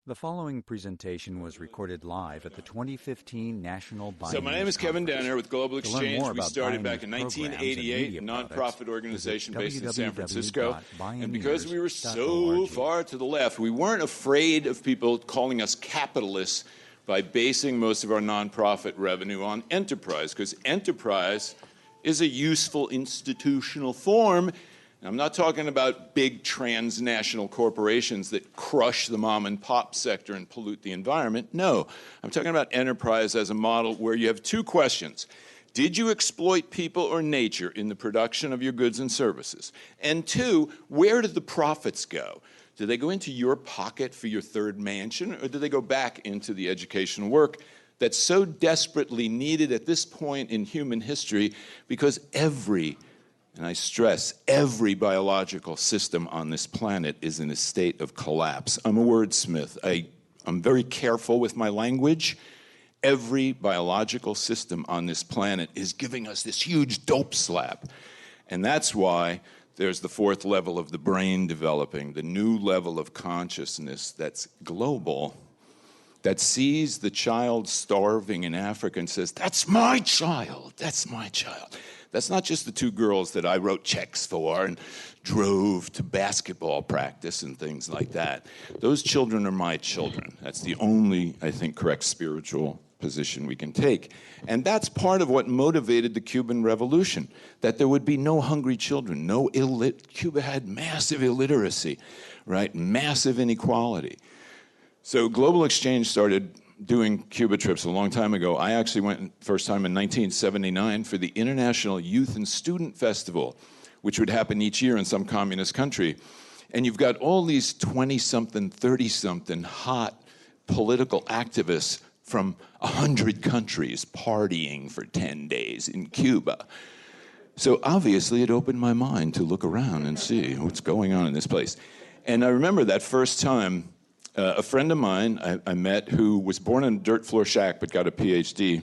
The following presentation was recorded live at the 2015 National Bioneers So my name is Kevin Danaher with Global Exchange. We started back in Bioneers 1988, a products, nonprofit organization based in San Francisco. www.bioneers.org. And because we were so far to the left, we weren't afraid of people calling us capitalists by basing most of our nonprofit revenue on enterprise, because enterprise is a useful institutional form. I'm not talking about big transnational corporations that crush the mom and pop sector and pollute the environment. No, I'm talking about enterprise as a model where you have two questions. Did you exploit people or nature in the production of your goods and services? And two, where did the profits go? Do they go into your pocket for your third mansion, or do they go back into the educational work that's so desperately needed at this point in human history, because every, and I stress, every biological system on this planet is in a state of collapse. I'm a wordsmith. I'm very careful with my language. Every biological system on this planet is giving us this huge dope slap. And that's why there's the fourth level of the brain developing, the new level of consciousness that's global, that sees the child starving in Africa and says, that's my child, that's my child. That's not just the two girls that I wrote checks for and drove to basketball practice and things like that. Those children are my children. That's the only, I think, correct spiritual position we can take. And that's part of what motivated the Cuban Revolution, that there would be no hungry children, Cuba had massive illiteracy, right? Massive inequality. So Global Exchange started doing Cuba trips a long time ago. I actually went first time in 1979 for the International Youth and Student Festival, which would happen each year in some communist country. And you've got all these 20-something, 30-something hot political activists from 100 countries partying for 10 days in Cuba. So obviously it opened my mind to look around and see what's going on in this place. And I remember that first time, a friend of mine I met who was born in a dirt floor shack but got a PhD.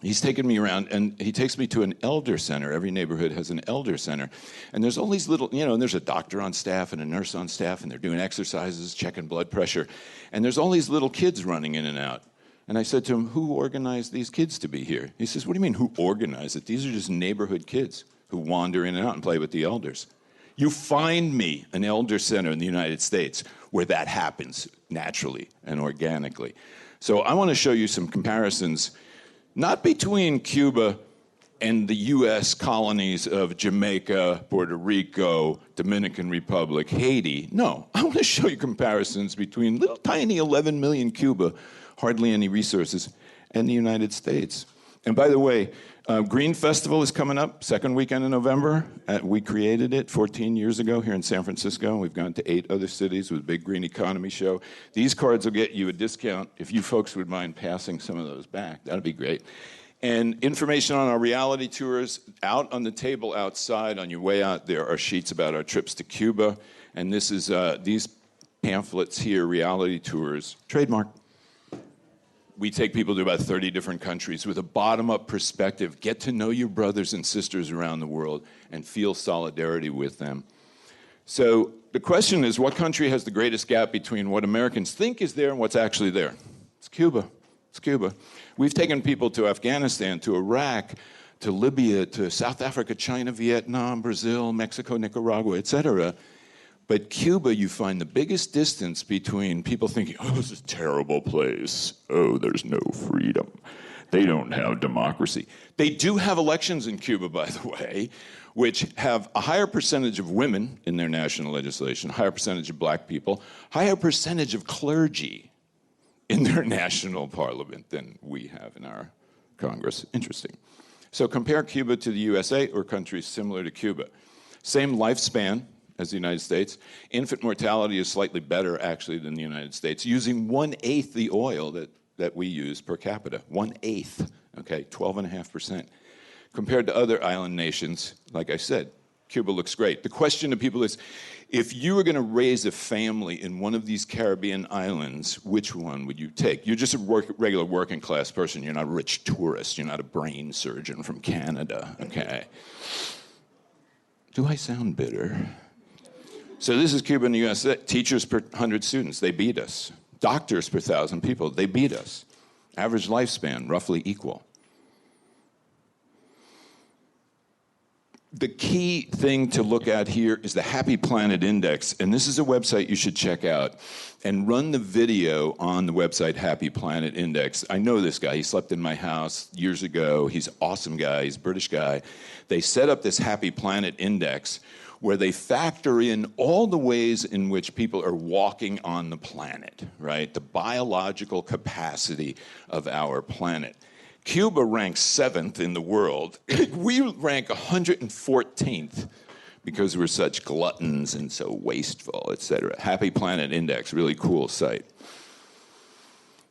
He's taken me around, and he takes me to an elder center. Every neighborhood has an elder center. And there's all these little, and there's a doctor on staff and a nurse on staff, and they're doing exercises, checking blood pressure. And there's all these little kids running in and out. And I said to him, who organized these kids to be here? He says, what do you mean, who organized it? These are just neighborhood kids who wander in and out and play with the elders. You find me an elder center in the United States where that happens naturally and organically. So I want to show you some comparisons, not between Cuba and the U.S. colonies of Jamaica, Puerto Rico, Dominican Republic, Haiti. No, I want to show you comparisons between little tiny 11 million Cuba, hardly any resources, and the United States. And by the way, Green Festival is coming up, second weekend in November. We created it 14 years ago here in San Francisco. We've gone to 8 other cities with a big green economy show. These cards will get you a discount. If you folks would mind passing some of those back, that'd be great. And information on our reality tours, out on the table outside on your way out, there are sheets about our trips to Cuba. And this is these pamphlets here, reality tours, trademark. We take people to about 30 different countries with a bottom-up perspective. Get to know your brothers and sisters around the world and feel solidarity with them. So the question is, what country has the greatest gap between what Americans think is there and what's actually there? It's Cuba. It's Cuba. We've taken people to Afghanistan, to Iraq, to Libya, to South Africa, China, Vietnam, Brazil, Mexico, Nicaragua, etc. But Cuba, you find the biggest distance between people thinking, oh, this is a terrible place. Oh, there's no freedom. They don't have democracy. They do have elections in Cuba, by the way, which have a higher percentage of women in their national legislation, higher percentage of black people, higher percentage of clergy in their national parliament than we have in our Congress. Interesting. So compare Cuba to the USA or countries similar to Cuba. Same lifespan as the United States. Infant mortality is slightly better, actually, than the United States, using 1/8 the oil that we use per capita. 1/8, okay, 12.5%. Compared to other island nations, like I said, Cuba looks great. The question to people is, if you were going to raise a family in one of these Caribbean islands, which one would you take? You're just a regular working class person. You're not a rich tourist. You're not a brain surgeon from Canada, okay? Do I sound bitter? So this is Cuba and the U.S. Teachers per 100 students. They beat us. Doctors per 1,000 people, they beat us. Average lifespan, roughly equal. The key thing to look at here is the Happy Planet Index, and this is a website you should check out. And run the video on the website Happy Planet Index. I know this guy. He slept in my house years ago. He's an awesome guy. He's a British guy. They set up this Happy Planet Index where they factor in all the ways in which people are walking on the planet, right? The biological capacity of our planet. Cuba ranks 7th in the world. We rank 114th because we're such gluttons and so wasteful, et cetera. Happy Planet Index, really cool site.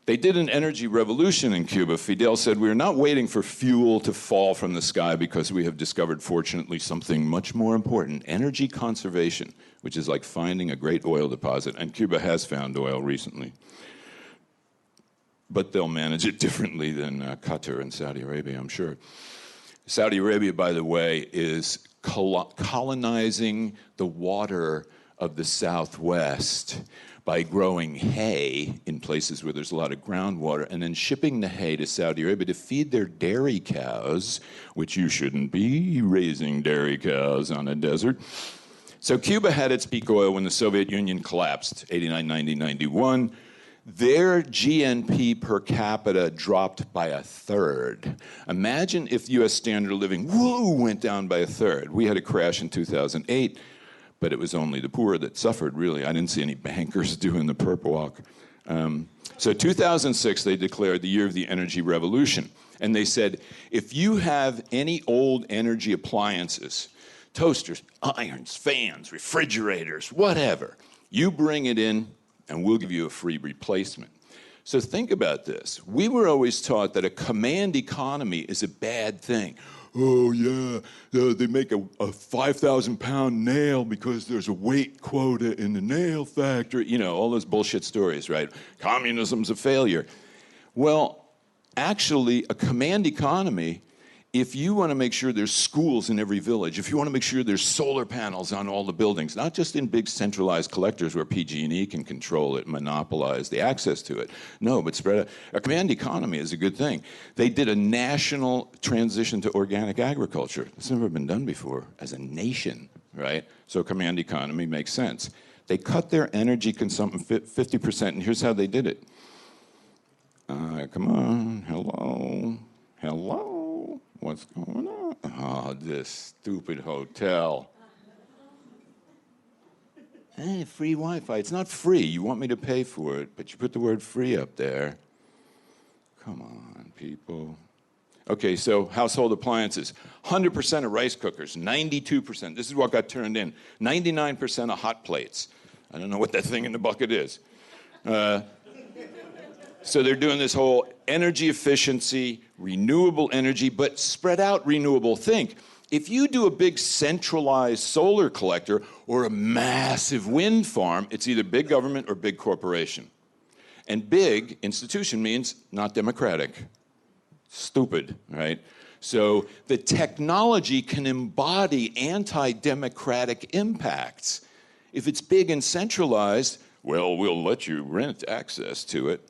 They did an energy revolution in Cuba. Fidel said, we're not waiting for fuel to fall from the sky because we have discovered, fortunately, something much more important, energy conservation, which is like finding a great oil deposit. And Cuba has found oil recently. But they'll manage it differently than Qatar and Saudi Arabia, I'm sure. Saudi Arabia, by the way, is colonizing the water of the Southwest by growing hay in places where there's a lot of groundwater and then shipping the hay to Saudi Arabia to feed their dairy cows, which you shouldn't be raising dairy cows on a desert. So Cuba had its peak oil when the Soviet Union collapsed, 89, 90, 91. Their GNP per capita dropped by 1/3. Imagine if U.S. standard of living, went down by 1/3. We had a crash in 2008, but it was only the poor that suffered, really. I didn't see any bankers doing the perp walk. So 2006, they declared the year of the energy revolution. And they said, if you have any old energy appliances, toasters, irons, fans, refrigerators, whatever, you bring it in, and we'll give you a free replacement. So think about this. We were always taught that a command economy is a bad thing. Oh, yeah, they make a 5,000-pound nail because there's a weight quota in the nail factory. You know, all those bullshit stories, right? Communism's a failure. Well, actually, a command economy, if you want to make sure there's schools in every village, if you want to make sure there's solar panels on all the buildings, not just in big centralized collectors where PG&E can control it, monopolize the access to it. No, but spread out. A command economy is a good thing. They did a national transition to organic agriculture. It's never been done before as a nation, right? So command economy makes sense. They cut their energy consumption 50%, and here's how they did it. Come on, hello. What's going on? Oh, this stupid hotel. Hey, free Wi-Fi. It's not free. You want me to pay for it, but you put the word free up there. Come on, people. Okay, so household appliances. 100% of rice cookers, 92%. This is what got turned in. 99% of hot plates. I don't know what that thing in the bucket is. So they're doing this whole energy efficiency, renewable energy, but spread out renewable. Think, if you do a big centralized solar collector or a massive wind farm, it's either big government or big corporation. And big institution means not democratic. Stupid, right? So the technology can embody anti-democratic impacts. If it's big and centralized, well, we'll let you rent access to it.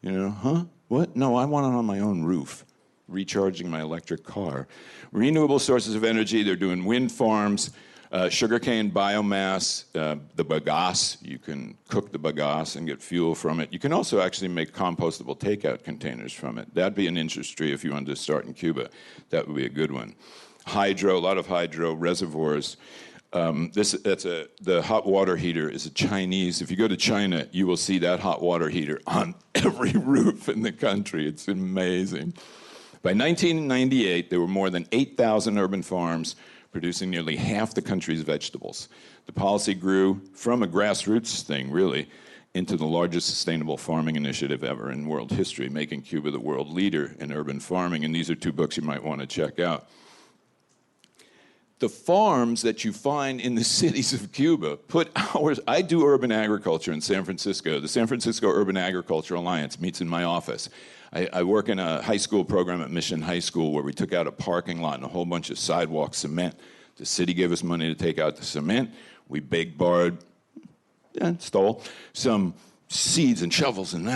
You know, huh? What? No, I want it on my own roof, recharging my electric car. Renewable sources of energy, they're doing wind farms, sugarcane biomass, the bagasse. You can cook the bagasse and get fuel from it. You can also actually make compostable takeout containers from it. That'd be an industry if you wanted to start in Cuba. That would be a good one. Hydro, a lot of hydro reservoirs. The hot water heater is a Chinese. If you go to China, you will see that hot water heater on every roof in the country. It's amazing. By 1998, there were more than 8,000 urban farms producing nearly half the country's vegetables. The policy grew from a grassroots thing, really, into the largest sustainable farming initiative ever in world history, making Cuba the world leader in urban farming. And these are two books you might want to check out. The farms that you find in the cities of Cuba put hours. I do urban agriculture in San Francisco. The San Francisco Urban Agriculture Alliance meets in my office. I work in a high school program at Mission High School where we took out a parking lot and a whole bunch of sidewalk cement. The city gave us money to take out the cement. We big barred, stole some seeds and shovels and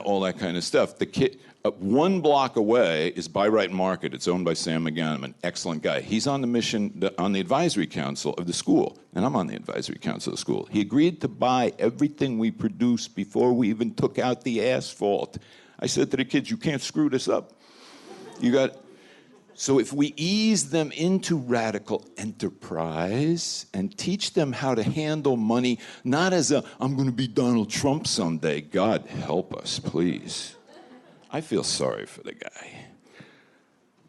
all that kind of stuff. The kid, 1 block away is Buy Right Market. It's owned by Sam McGanum, an excellent guy. He's on the mission, on the advisory council of the school, and I'm on the advisory council of the school. He agreed to buy everything we produced before we even took out the asphalt. I said to the kids, you can't screw this up. So if we ease them into radical enterprise and teach them how to handle money, not as I'm going to be Donald Trump someday. God help us, please. I feel sorry for the guy.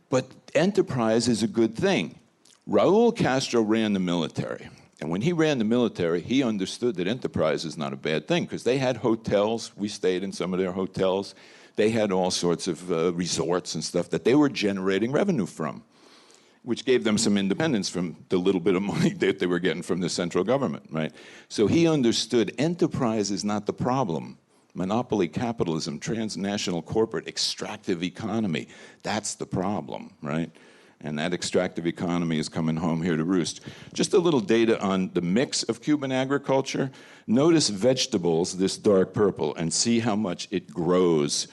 But enterprise is a good thing. Raul Castro ran the military. And when he ran the military, he understood that enterprise is not a bad thing because they had hotels. We stayed in some of their hotels. They had all sorts of resorts and stuff that they were generating revenue from, which gave them some independence from the little bit of money that they were getting from the central government, right? So he understood enterprise is not the problem. Monopoly capitalism, transnational corporate extractive economy, that's the problem, right? And that extractive economy is coming home here to roost. Just a little data on the mix of Cuban agriculture. Notice vegetables, this dark purple, and see how much it grows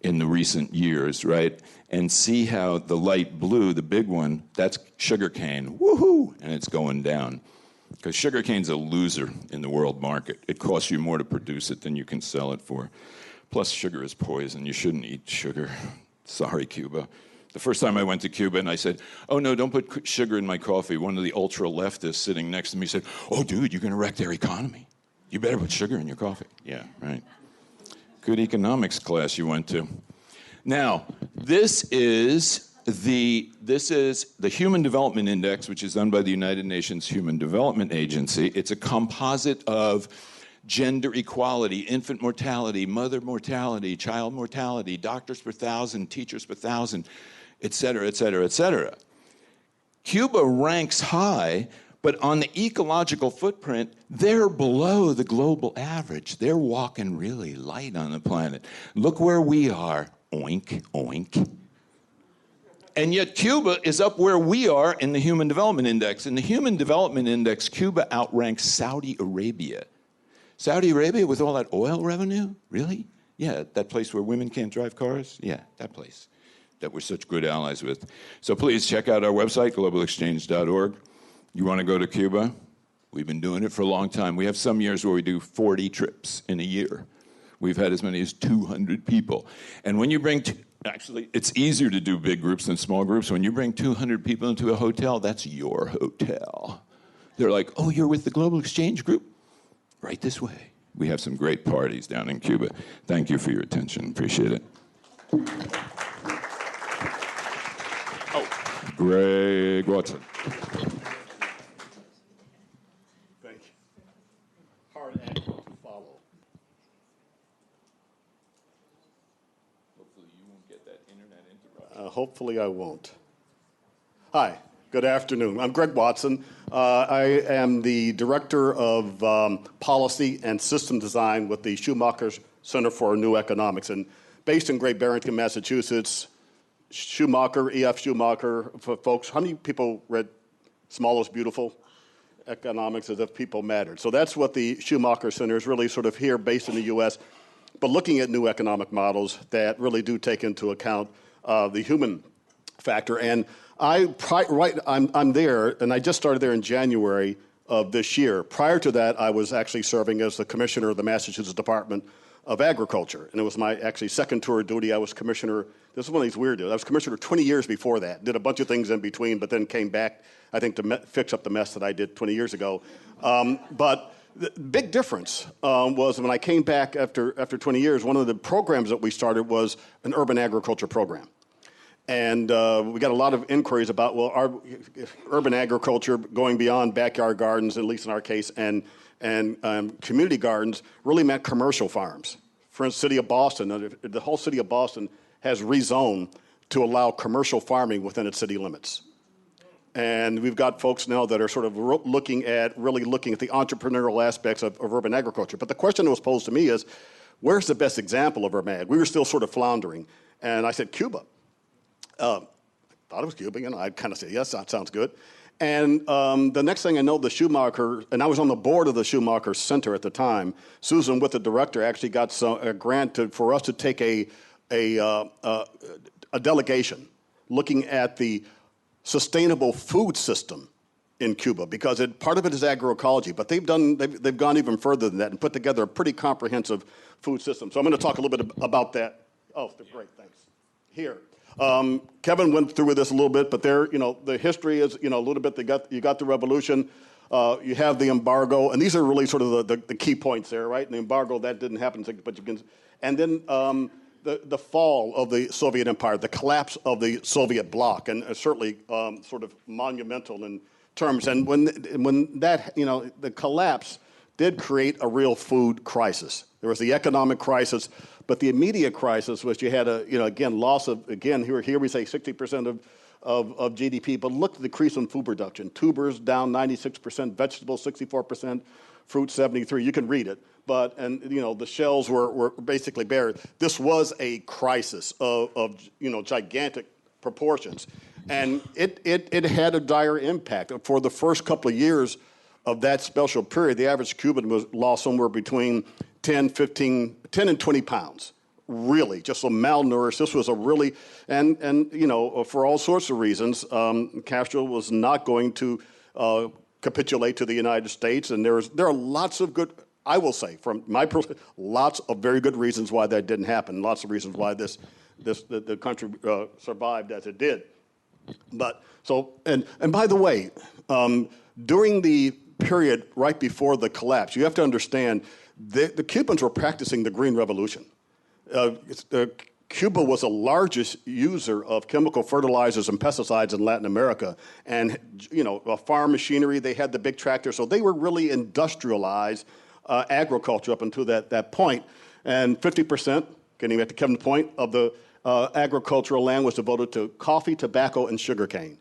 in the recent years, right? And see how the light blue, the big one, that's sugarcane. Woohoo! And it's going down. Because sugarcane's a loser in the world market. It costs you more to produce it than you can sell it for. Plus, sugar is poison. You shouldn't eat sugar. Sorry, Cuba. The first time I went to Cuba and I said, oh no, don't put sugar in my coffee. One of the ultra-leftists sitting next to me said, oh dude, you're gonna wreck their economy. You better put sugar in your coffee. Yeah, right. Good economics class you went to. Now, this is the Human Development Index, which is done by the United Nations Human Development Agency. It's a composite of gender equality, infant mortality, mother mortality, child mortality, doctors per 1,000, teachers per 1,000, et cetera, et cetera, et cetera. Cuba ranks high, but on the ecological footprint, they're below the global average. They're walking really light on the planet. Look where we are, oink, oink. And yet Cuba is up where we are in the Human Development Index. In the Human Development Index, Cuba outranks Saudi Arabia. Saudi Arabia with all that oil revenue? Really? Yeah, that place where women can't drive cars? Yeah, that place that we're such good allies with. So please check out our website, globalexchange.org. You want to go to Cuba? We've been doing it for a long time. We have some years where we do 40 trips in a year. We've had as many as 200 people. And when you bring, actually, it's easier to do big groups than small groups. When you bring 200 people into a hotel, that's your hotel. They're like, oh, you're with the Global Exchange Group? Right this way. We have some great parties down in Cuba. Thank you for your attention. Appreciate it. Oh, Greg Watson. Thank you. Hard act to follow. Hopefully you won't get that internet interruption. Hopefully I won't. Hi. Good afternoon. I'm Greg Watson. I am the Director of Policy and System Design with the Schumacher Center for New Economics. And based in Great Barrington, Massachusetts, Schumacher, E.F. Schumacher, for folks, how many people read Small is Beautiful? Economics as if people mattered. So that's what the Schumacher Center is really sort of here based in the U.S., but looking at new economic models that really do take into account the human factor. And I'm there, and I just started there in January of this year. Prior to that, I was actually serving as the commissioner of the Massachusetts Department of Agriculture, and it was my actually second tour of duty. I was commissioner. This is one of these weird deals. I was commissioner 20 years before that. Did a bunch of things in between, but then came back, I think, to fix up the mess that I did 20 years ago. But the big difference was when I came back after 20 years, one of the programs that we started was an urban agriculture program. And we got a lot of inquiries about, well, our urban agriculture going beyond backyard gardens, at least in our case, and community gardens really meant commercial farms. For instance, city of Boston, the whole city of Boston has rezoned to allow commercial farming within its city limits. And we've got folks now that are sort of looking at the entrepreneurial aspects of urban agriculture. But the question that was posed to me is, where's the best example of urban ag? We were still sort of floundering. And I said, Cuba. Thought it was Cuban, and I'd kind of say, yes, that sounds good. And the next thing I know, the Schumacher, and I was on the board of the Schumacher Center at the time. Susan, with the director, actually got a grant for us to take a delegation looking at the sustainable food system in Cuba, because part of it is agroecology, but they've gone even further than that and put together a pretty comprehensive food system. So I'm going to talk a little bit about that. Oh, great, thanks. Here. Kevin went through with this a little bit, but the history is, a little bit. You got the revolution, you have the embargo, and these are really sort of the key points there, right? And the embargo, that didn't happen, but you can, and then the fall of the Soviet Empire, the collapse of the Soviet bloc, and certainly sort of monumental in terms. And when that, the collapse did create a real food crisis. There was the economic crisis, but the immediate crisis was you had again, loss of, here we say 60% of GDP, but look at the decrease in food production. Tubers down 96%, vegetables 64%, fruit 73%. You can read it. The shelves were basically buried. This was a crisis of gigantic proportions. And it had a dire impact. For the first couple of years of that special period, the average Cuban lost somewhere between 10 and 20 pounds. Really, just so malnourished. This was a really, and for all sorts of reasons, Castro was not going to capitulate to the United States. And there are lots of good, I will say, from my perspective, lots of very good reasons why that didn't happen. Lots of reasons why the country survived as it did. But and by the way, during the period right before the collapse, you have to understand the Cubans were practicing the Green Revolution. Cuba was the largest user of chemical fertilizers and pesticides in Latin America, and farm machinery. They had the big tractors, so they were really industrialized agriculture up until that point. And 50%, getting back to Kevin's point, of the agricultural land was devoted to coffee, tobacco, and sugarcane.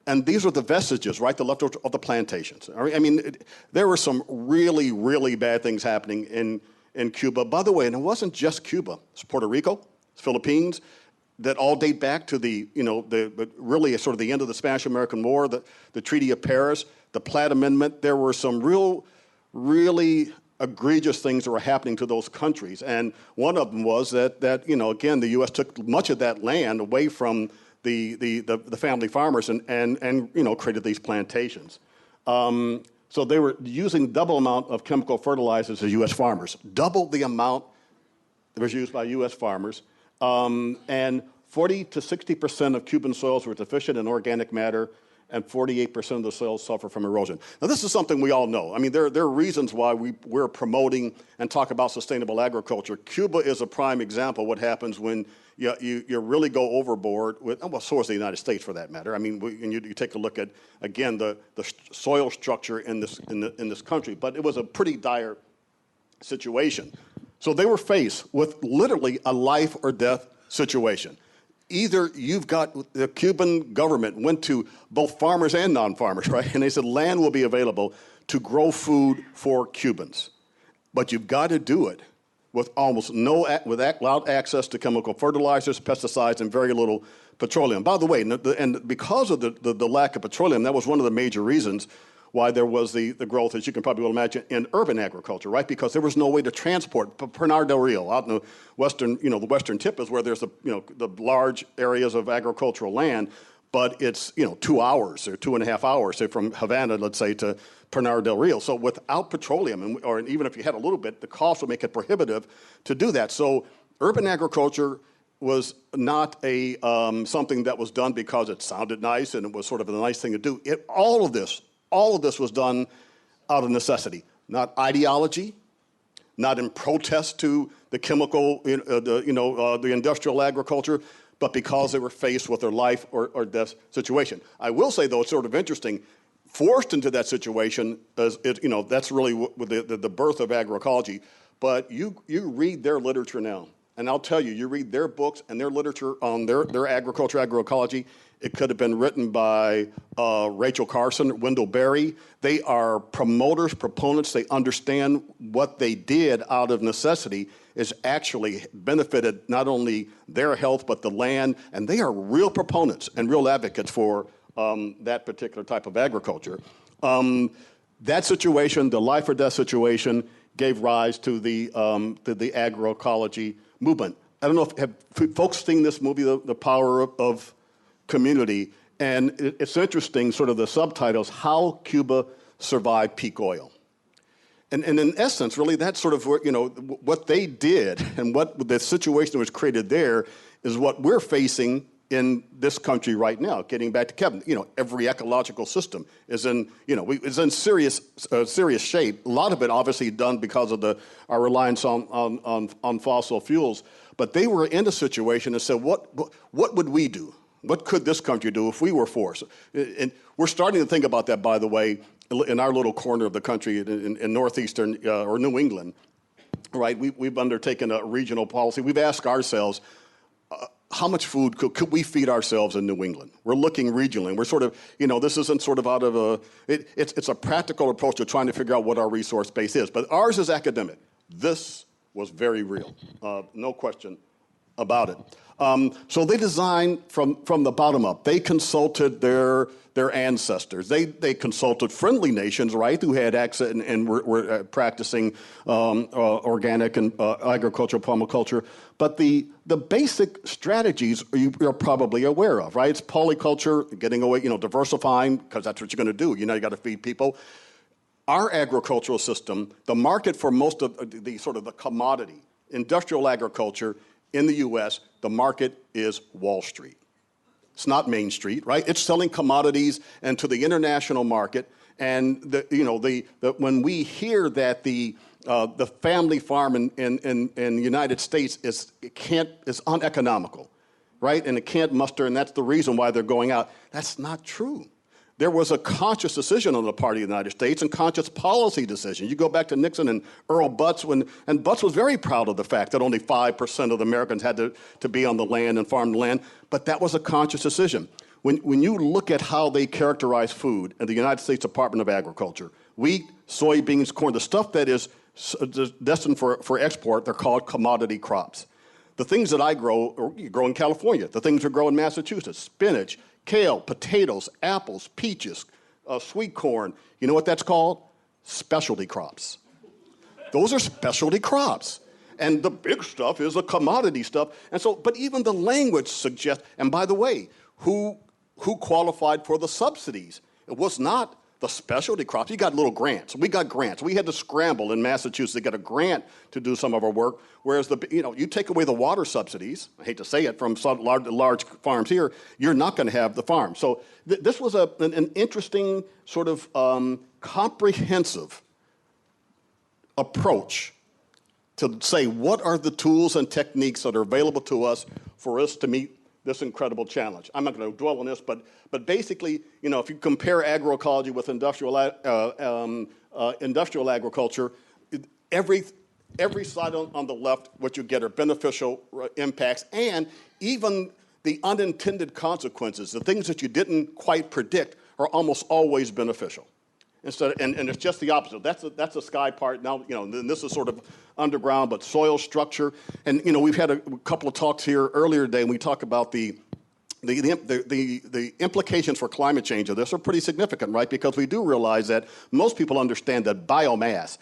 And these were the vestiges, right, the leftovers of the plantations. I mean, there were some really, really bad things happening in Cuba. By the way, and it wasn't just Cuba. It's Puerto Rico, it's Philippines, that all date back to really sort of the end of the Spanish-American War, the Treaty of Paris, the Platt Amendment. There were some really egregious things that were happening to those countries. And one of them was that again, the U.S. took much of that land away from the family farmers and created these plantations. So they were using double amount of chemical fertilizers as U.S. farmers, double the amount that was used by U.S. farmers. And 40 to 60% of Cuban soils were deficient in organic matter, and 48% of the soils suffer from erosion. Now, this is something we all know. I mean, there are reasons why we're promoting and talk about sustainable agriculture. Cuba is a prime example of what happens when you really go overboard with, well, so is the United States for that matter. I mean, and you take a look at, again, the soil structure in this country, but it was a pretty dire situation. So they were faced with literally a life or death situation. Either the Cuban government went to both farmers and non-farmers, right? And they said land will be available to grow food for Cubans. But you've got to do it with without access to chemical fertilizers, pesticides, and very little petroleum. By the way, and because of the lack of petroleum, that was one of the major reasons why there was the growth, as you can probably well imagine, in urban agriculture, right? Because there was no way to transport. Pinar del Rio, out in the western tip is where there's the large areas of agricultural land, but it's 2 hours or 2.5 hours, say from Havana, let's say, to Pinar del Rio. So without petroleum, or even if you had a little bit, the cost would make it prohibitive to do that. So urban agriculture was not something that was done because it sounded nice and it was sort of a nice thing to do. All of this was done out of necessity, not ideology, not in protest to the chemical, the industrial agriculture, but because they were faced with their life or death situation. I will say, though, it's sort of interesting. Forced into that situation, that's really the birth of agroecology. But you read their literature now, and I'll tell you, you read their books and their literature on their agriculture, agroecology. It could have been written by Rachel Carson, Wendell Berry. They are promoters, proponents. They understand what they did out of necessity is actually benefited not only their health but the land, and they are real proponents and real advocates for that particular type of agriculture. That situation, the life or death situation, gave rise to the agroecology movement. I don't know if have folks seen this movie, The Power of Community, and it's interesting, sort of the subtitles, How Cuba Survived Peak Oil. And in essence, really, that's sort of what they did and what the situation that was created there is what we're facing in this country right now. Getting back to Kevin, every ecological system is in serious shape. A lot of it obviously done because of our reliance on fossil fuels. But they were in a situation and said, what would we do? What could this country do if we were forced? And we're starting to think about that, by the way, in our little corner of the country in northeastern or New England, right? We've undertaken a regional policy. We've asked ourselves, how much food could we feed ourselves in New England? We're looking regionally. And we're sort of, this isn't sort of out of it's a practical approach to trying to figure out what our resource base is. But ours is academic. This was very real, no question about it. So they designed from the bottom up. They consulted their ancestors. They consulted friendly nations, right, who had access and were practicing organic and agricultural permaculture. But the basic strategies you're probably aware of, right? It's polyculture, getting away, diversifying, because that's what you're going to do. You got to feed people. Our agricultural system, the market for most of the sort of the commodity, industrial agriculture in the U.S., the market is Wall Street. It's not Main Street, right? It's selling commodities and to the international market. And when we hear that the family farm in the United States is uneconomical, right? And it can't muster, and that's the reason why they're going out. That's not true. There was a conscious decision on the part of the United States and conscious policy decision. You go back to Nixon and Earl Butz, and Butz was very proud of the fact that only 5% of the Americans had to be on the land and farm the land, but that was a conscious decision. When you look at how they characterize food in the United States Department of Agriculture, wheat, soybeans, corn, the stuff that is destined for export, they're called commodity crops. The things that I grow, you grow in California. The things we grow in Massachusetts, spinach, kale, potatoes, apples, peaches, sweet corn. You know what that's called? Specialty crops. Those are specialty crops. And the big stuff is the commodity stuff. And so, but even the language suggests, and by the way, who qualified for the subsidies? It was not the specialty crops. You got little grants. We got grants. We had to scramble in Massachusetts to get a grant to do some of our work, whereas you take away the water subsidies, I hate to say it, from some large farms here, you're not going to have the farm. So this was an interesting sort of comprehensive approach to say what are the tools and techniques that are available to us for us to meet this incredible challenge. I'm not going to dwell on this, but basically, if you compare agroecology with industrial agriculture, every slide on the left, what you get are beneficial impacts, and even the unintended consequences, the things that you didn't quite predict, are almost always beneficial. And it's just the opposite. That's the sky part. Now, and this is sort of underground, but soil structure. And, we've had a couple of talks here earlier today, and we talk about the implications for climate change of this are pretty significant, right? Because we do realize that most people understand that biomass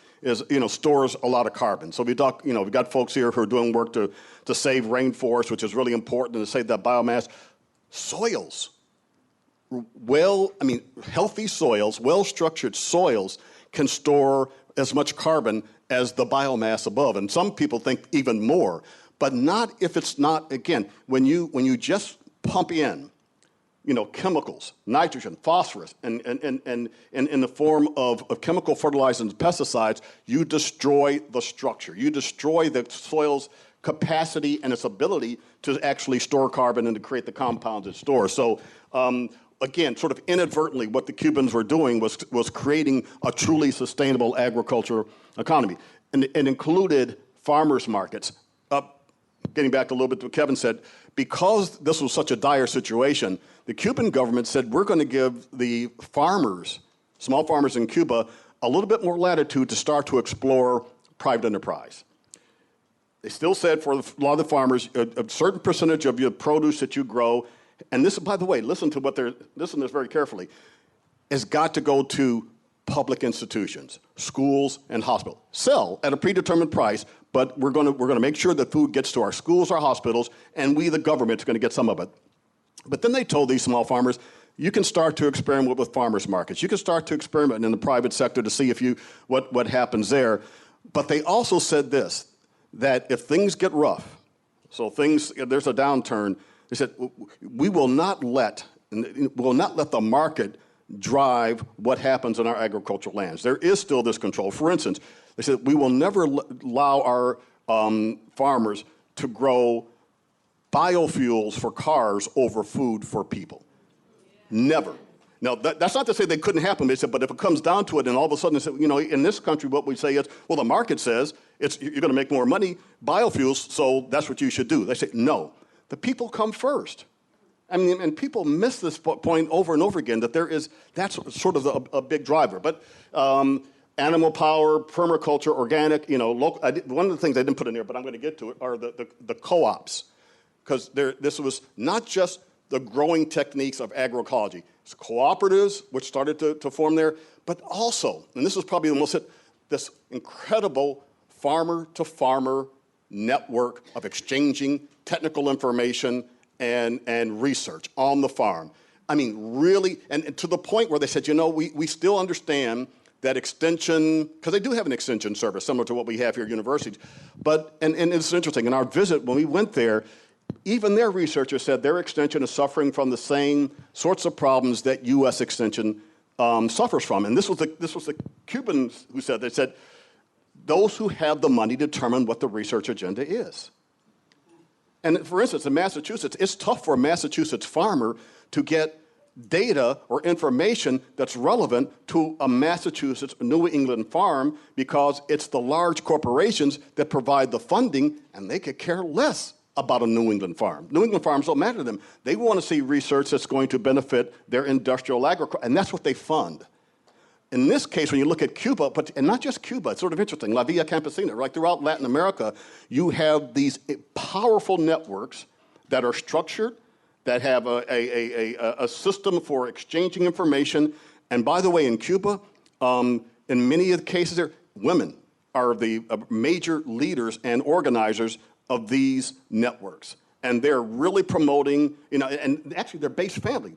stores a lot of carbon. So we've got folks here who are doing work to save rainforests, which is really important, and to save that biomass. Soils. Healthy soils, well-structured soils can store as much carbon as the biomass above. And some people think even more, but not if it's not, again, when you just pump in, chemicals, nitrogen, phosphorus, and in the form of chemical fertilizers and pesticides, you destroy the structure. You destroy the soil's capacity and its ability to actually store carbon and to create the compounds it stores. So, again, sort of inadvertently, what the Cubans were doing was creating a truly sustainable agriculture economy, and it included farmers markets. Getting back a little bit to what Kevin said, because this was such a dire situation, the Cuban government said, we're going to give the farmers, small farmers in Cuba, a little bit more latitude to start to explore private enterprise. They still said for a lot of the farmers, a certain percentage of your produce that you grow and this, by the way, listen to this very carefully, has got to go to public institutions, schools and hospitals. Sell at a predetermined price, but we're going to make sure that food gets to our schools, our hospitals, and we, the government, are going to get some of it. But then they told these small farmers, you can start to experiment with farmers markets. You can start to experiment in the private sector to see what happens there. But they also said this, that if things get rough, so there's a downturn, they said, we will not let the market drive what happens in our agricultural lands. There is still this control. For instance, they said we will never allow our farmers to grow biofuels for cars over food for people. Never. Now, that's not to say they couldn't happen. They said, but if it comes down to it, and all of a sudden, they said, in this country, what we say is, well, the market says you're going to make more money, biofuels, so that's what you should do. They say, no, the people come first. I mean, and people miss this point over and over again, that's sort of a big driver. But animal power, permaculture, organic, local. One of the things I didn't put in there, but I'm going to get to it, are the co-ops. Because this was not just the growing techniques of agroecology. It's cooperatives, which started to form there, but also, and this is probably the most, this incredible farmer-to-farmer network of exchanging technical information and research on the farm. I mean, really, and to the point where they said, we still understand that extension, because they do have an extension service similar to what we have here at universities, but, and it's interesting, in our visit, when we went there, even their researchers said their extension is suffering from the same sorts of problems that U.S. extension suffers from. And this was the Cubans who said, they said, those who have the money determine what the research agenda is. And for instance, in Massachusetts, it's tough for a Massachusetts farmer to get data or information that's relevant to a Massachusetts New England farm because it's the large corporations that provide the funding, and they could care less about a New England farm. New England farms don't matter to them. They want to see research that's going to benefit their industrial agriculture, and that's what they fund. In this case, when you look at Cuba, and not just Cuba, it's sort of interesting, La Villa Campesina, like throughout Latin America, you have these powerful networks that are structured, that have a system for exchanging information. And by the way, in Cuba, in many of the cases, women are the major leaders and organizers of these networks. And they're really promoting, and actually they're based family.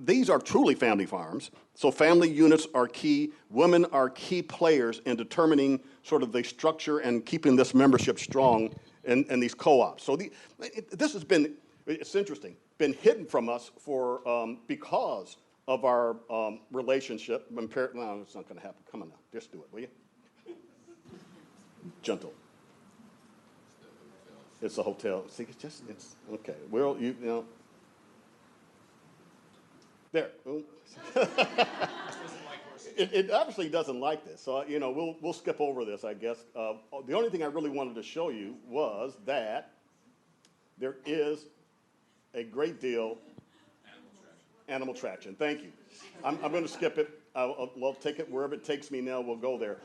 These are truly family farms. So family units are key. Women are key players in determining sort of the structure and keeping this membership strong in these co-ops. So this has been, it's interesting, been hidden from us for, because of our relationship. No, it's not gonna happen. Come on now, just do it, will you? Gentle. It's a hotel. See, it's okay. Well, there. It obviously doesn't like this, so we'll skip over this, I guess. The only thing I really wanted to show you was that there is a great deal animal traction. Thank you. I'm going to skip it. I'll take it wherever it takes me. Now we'll go there.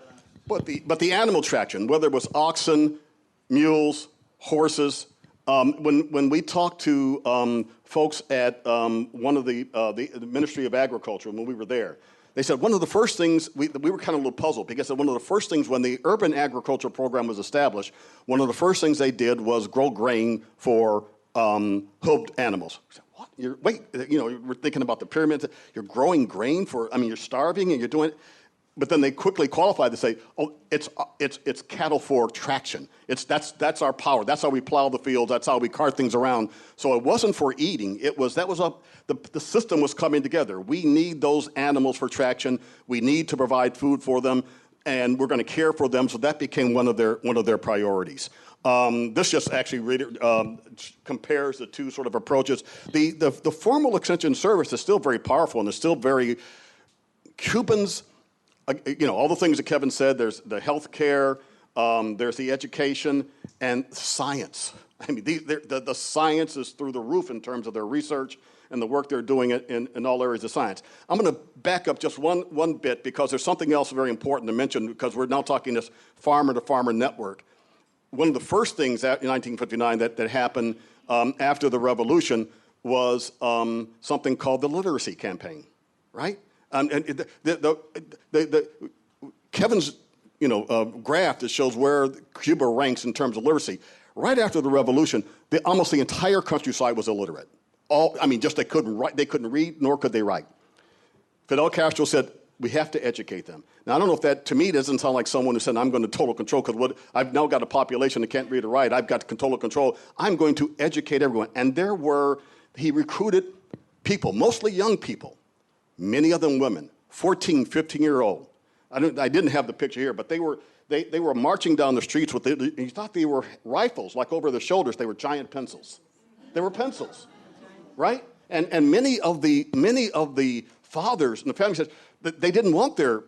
But the animal traction, whether it was oxen, mules, horses. When we talked to folks at one of the Ministry of Agriculture when we were there, they said one of the first things, we were kind of a little puzzled because one of the first things when the urban agriculture program was established, one of the first things they did was grow grain for hooved animals. We said, what? You're thinking about the pyramids. You're growing grain you're starving and you're doing it. But then they quickly qualified to say, oh, it's cattle for traction. That's our power. That's how we plow the fields. That's how we cart things around. So it wasn't for eating. The system was coming together. We need those animals for traction. We need to provide food for them, and we're going to care for them. So that became one of their priorities. This just actually really, compares the two sort of approaches. The formal extension service is still very powerful and is still very Cubans. All the things that Kevin said, there's the health care, there's the education, and science. I mean, the science is through the roof in terms of their research and the work they're doing in all areas of science. I'm going to back up just one bit because there's something else very important to mention because we're now talking this farmer-to-farmer network. One of the first things in 1959 that happened after the revolution was something called the literacy campaign, right? And Kevin's graph that shows where Cuba ranks in terms of literacy. Right after the revolution, almost the entire countryside was illiterate. They couldn't read, nor could they write. Fidel Castro said, we have to educate them. Now, I don't know if that, to me, doesn't sound like someone who said, I'm going to total control, because I've now got a population that can't read or write. I've got total control. I'm going to educate everyone. And he recruited people, mostly young people, many of them women, 14, 15-year-old. I didn't have the picture here, but they were marching down the streets with, you thought they were rifles, like over their shoulders. They were giant pencils. They were pencils, right? And many of the fathers and the family said that they didn't want their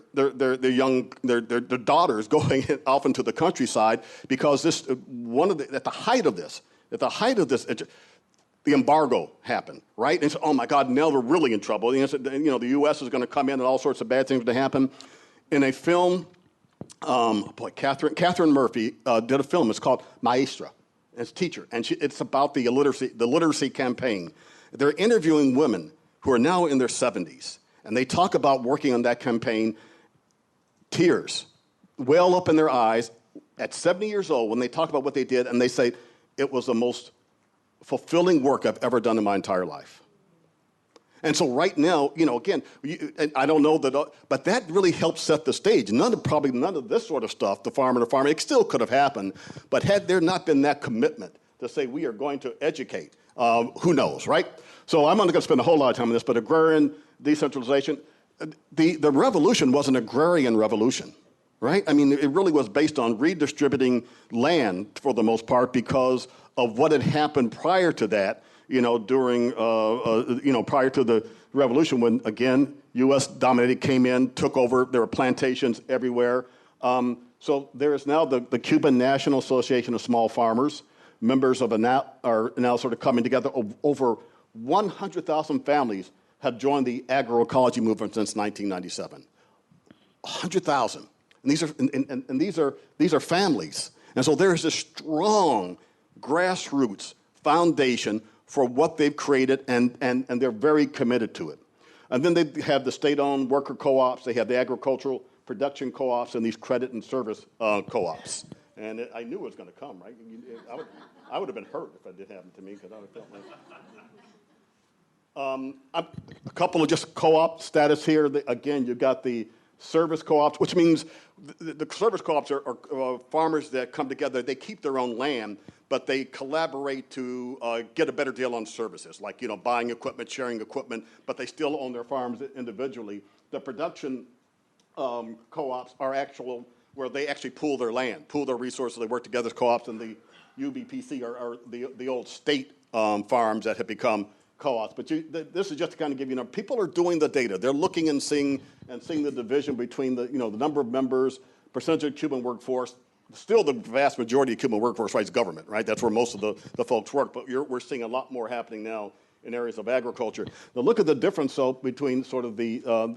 daughters going off into the countryside, because at the height of this, the embargo happened, right? And said, oh my God, now we're really in trouble. The U.S. is going to come in and all sorts of bad things to happen. In a film, Catherine Murphy did a film. It's called Maestra. It's teacher, and it's about the literacy campaign. They're interviewing women who are now in their 70s, and they talk about working on that campaign. Tears well up in their eyes at 70 years old when they talk about what they did, and they say, it was the most fulfilling work I've ever done in my entire life. And so right now, again, I don't know but that really helped set the stage. None of this sort of stuff, the farmer, it still could have happened. But had there not been that commitment to say we are going to educate, who knows, right? So I'm not going to spend a whole lot of time on this, but agrarian decentralization, the revolution was an agrarian revolution, right? It really was based on redistributing land for the most part, because of what had happened prior to that. Prior to the revolution, when, again, U.S. dominated, came in, took over, there were plantations everywhere. So there is now the Cuban National Association of Small Farmers. Members are now sort of coming together. Over 100,000 families have joined the agroecology movement since 1997. 100,000. And these are families. And so there is a strong grassroots foundation for what they've created, and they're very committed to it. And then they have the state-owned worker co-ops, they have the agricultural production co-ops, and these credit and service co-ops. And I knew it was going to come, right? I would have been hurt if it did happen to me, because I would have felt like... a couple of just co-op status here. Again, you've got the service co-ops, which means the service co-ops are farmers that come together. They keep their own land, but they collaborate to get a better deal on services, like buying equipment, sharing equipment, but they still own their farms individually. The production co-ops are where they actually pool their land, pool their resources. They work together as co-ops, and the UBPC are the old state farms that have become co-ops. But this is just to kind of give you, people are doing the data. They're looking and seeing the division between the number of members, percentage of Cuban workforce. Still, the vast majority of Cuban workforce, right, is government, right? That's where most of the folks work. But we're seeing a lot more happening now in areas of agriculture. Now, look at the difference, between sort of the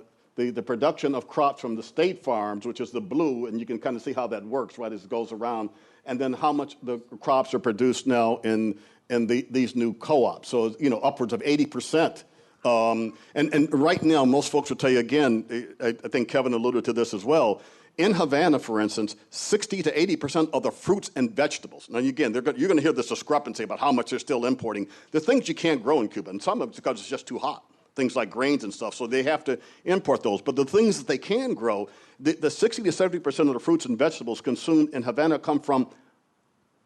production of crops from the state farms, which is the blue, and you can kind of see how that works, right, as it goes around, and then how much the crops are produced now in these new co-ops. So, upwards of 80%. And right now, most folks will tell you, again, I think Kevin alluded to this as well. In Havana, for instance, 60 to 80% of the fruits and vegetables. Now, again, you're going to hear this discrepancy about how much they're still importing. The things you can't grow in Cuba, and some of it's because it's just too hot, things like grains and stuff, so they have to import those. But the things that they can grow, the 60 to 70% of the fruits and vegetables consumed in Havana come from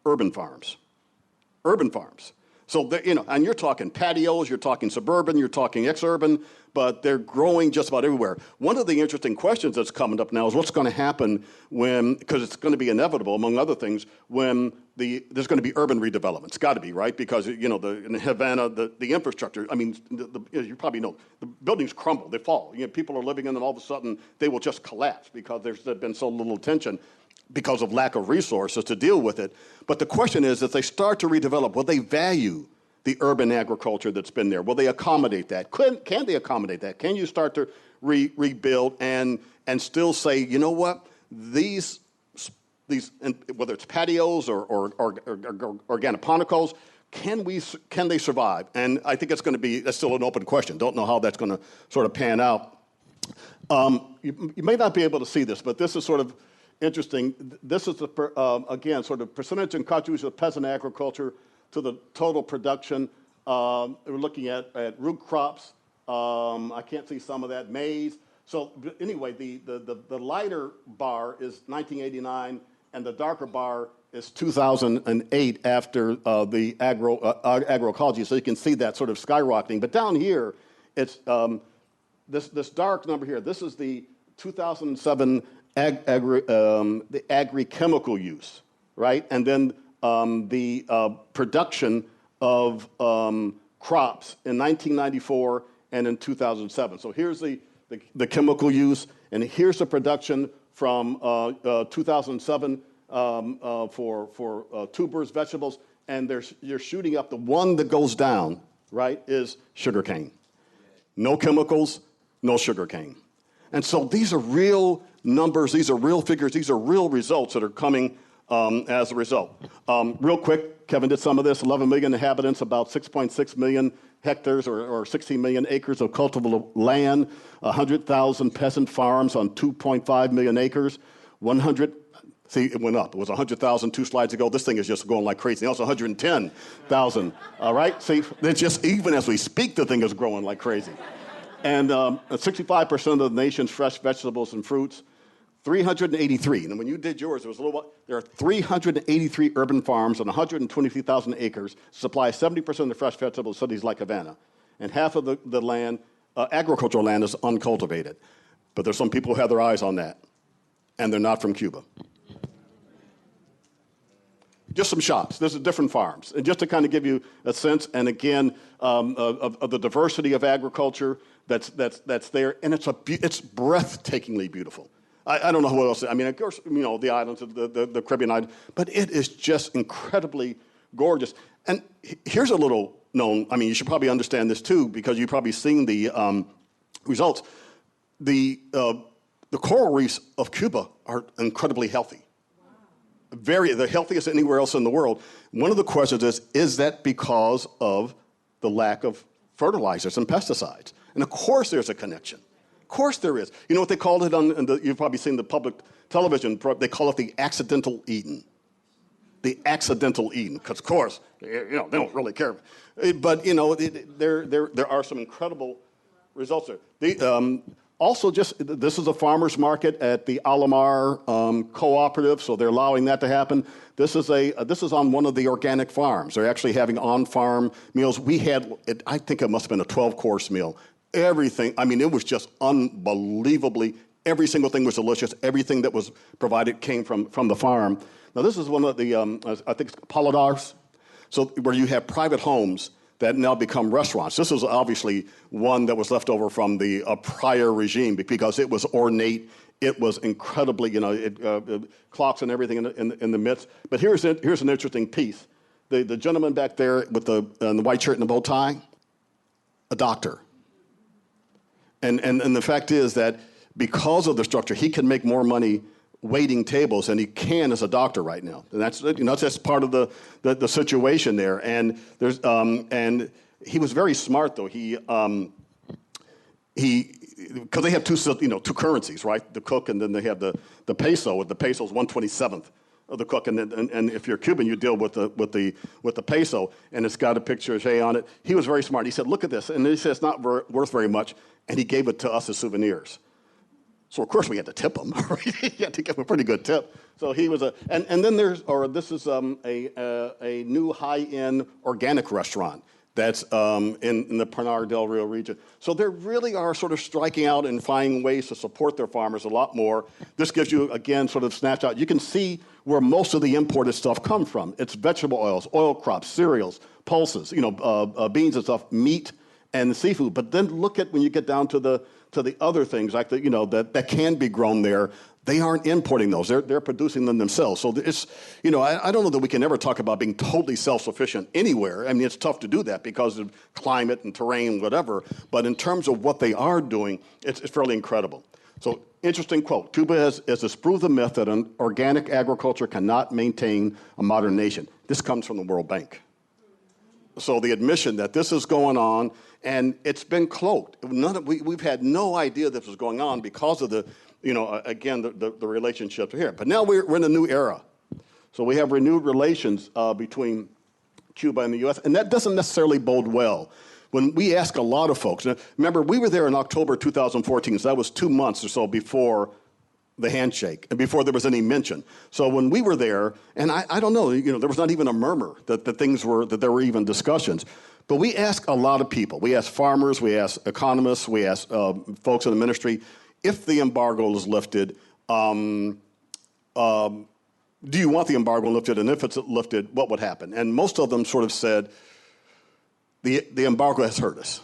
urban farms. Urban farms. So, and you're talking patios, you're talking suburban, you're talking exurban, but they're growing just about everywhere. One of the interesting questions that's coming up now is what's going to happen because it's going to be inevitable, among other things, when there's going to be urban redevelopment. It's got to be, right? Because, in Havana, the infrastructure, you probably know, the buildings crumble, they fall. People are living in them, all of a sudden, they will just collapse because there's been so little attention because of lack of resources to deal with it. But the question is, if they start to redevelop, will they value the urban agriculture that's been there? Will they accommodate that? Can they accommodate that? Can you start to rebuild and still say, you know what, these whether it's patios or organiponicos, can they survive? And I think that's still an open question. Don't know how that's going to sort of pan out. You may not be able to see this, but this is sort of interesting. This is, again, sort of percentage and contribution of peasant agriculture to the total production. We're looking at root crops. I can't see some of that. Maize. So anyway, the lighter bar is 1989, and the darker bar is 2008 after the agroecology. So you can see that sort of skyrocketing. But down here, it's this dark number here. This is the 2007 the agri-chemical use, right? And then the production of crops in 1994 and in 2007. So here's the chemical use, and here's the production from 2007 for tubers, vegetables, and you're shooting up. The one that goes down, right, is sugarcane. No chemicals, no sugarcane. And so these are real numbers, these are real figures, these are real results that are coming as a result. Real quick, Kevin did some of this, 11 million inhabitants, about 6.6 million hectares or 16 million acres of cultivable land, 100,000 peasant farms on 2.5 million acres, 100, see, it went up. It was 100,000 2 slides ago. This thing is just going like crazy. Now it's 110,000, all right? See, it's just, even as we speak, the thing is growing like crazy. And 65% of the nation's fresh vegetables and fruits, 383. And when you did yours, it was a little. There are 383 urban farms on 123,000 acres, supply 70% of the fresh vegetables in cities like Havana. And half of the land, agricultural land, is uncultivated. But there's some people who have their eyes on that, and they're not from Cuba. Just some shots. This is different farms. And just to kind of give you a sense, and again, of the diversity of agriculture that's there, and it's breathtakingly beautiful. I don't know what else. I mean, of course, you know, the islands, the Caribbean islands, but it is just incredibly gorgeous. And here's a little known, I mean, you should probably understand this too, because you've probably seen the results. The coral reefs of Cuba are incredibly healthy. The healthiest anywhere else in the world. One of the questions is that because of the lack of fertilizers and pesticides? And of course there's a connection. Of course there is. You know what they called it you've probably seen the public television, they call it the accidental Eden. The accidental Eden, because of course, you know, they don't really care. But, you know, there are some incredible results there. Also, this is a farmer's market at the Alamar Cooperative, so they're allowing that to happen. This is on one of the organic farms. They're actually having on-farm meals. I think it must have been a 12-course meal. Everything, I mean, it was just unbelievably, every single thing was delicious. Everything that was provided came from the farm. Now, this is one of the, I think it's Paladars, so where you have private homes that now become restaurants. This is obviously one that was left over from the prior regime because it was ornate. It was incredibly, you know, clocks and everything in the midst. But here's an interesting piece. The gentleman back there with the white shirt and the bow tie, a doctor. And the fact is that because of the structure, he can make more money waiting tables than he can as a doctor right now. And that's, you know, that's part of the situation there. And there's and he was very smart though. He because they have two currencies, right? The cook, and then they have the peso. The peso is 1/27th of the cook, and if you're Cuban, you deal with the peso, and it's got a picture of Jay on it. He was very smart. He said, "Look at this," and he said it's not worth very much, and he gave it to us as souvenirs. So of course we had to tip him. You had to give him a pretty good tip. So he was and then this is a new high-end organic restaurant that's in the Pinar del Rio region. So they really are sort of striking out and finding ways to support their farmers a lot more. This gives you, again, sort of snapshot. You can see where most of the imported stuff comes from. It's vegetable oils, oil crops, cereals, pulses, beans and stuff, meat and seafood. But then look at when you get down to the other things like that can be grown there. They aren't importing those. They're producing them themselves. So it's, I don't know that we can ever talk about being totally self-sufficient anywhere. I mean, it's tough to do that because of climate and terrain, whatever. But in terms of what they are doing, it's fairly incredible. So interesting quote. Cuba has disproved the myth that an organic agriculture cannot maintain a modern nation. This comes from the World Bank. So the admission that this is going on, and it's been cloaked. We've had no idea this was going on because of the, again, the relationship here. But now we're in a new era. So we have renewed relations between Cuba and the U.S., and that doesn't necessarily bode well. When we ask a lot of folks, now, remember, we were there in October 2014, so that was 2 months or so before the handshake and before there was any mention. So when we were there, and I don't know, there was not even a murmur that there were even discussions. But we ask a lot of people. We ask farmers, we ask economists, we ask folks in the ministry, if the embargo is lifted, do you want the embargo lifted? And if it's lifted, what would happen? And most of them sort of said, the embargo has hurt us.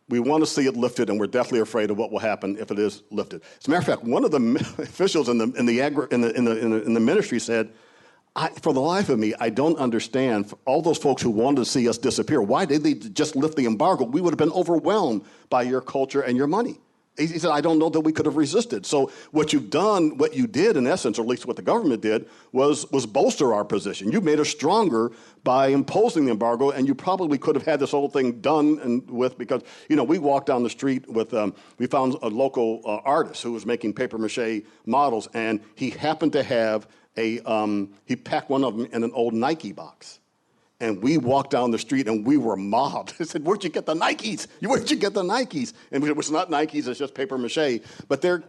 We want to see it lifted, and we're definitely afraid of what will happen if it is lifted. As a matter of fact, one of the officials in the ministry said, for the life of me, I don't understand all those folks who wanted to see us disappear. Why did they just lift the embargo? We would have been overwhelmed by your culture and your money. He said, I don't know that we could have resisted. So what you did, in essence, or at least what the government did, was bolster our position. You made us stronger by imposing the embargo, and you probably could have had this whole thing done because, we walked down the street with, we found a local artist who was making papier-mâché models, and he happened to have he packed one of them in an old Nike box. And we walked down the street and we were mobbed. They said, where'd you get the Nikes? Where'd you get the Nikes? And it was not Nikes, it's just paper mache. But there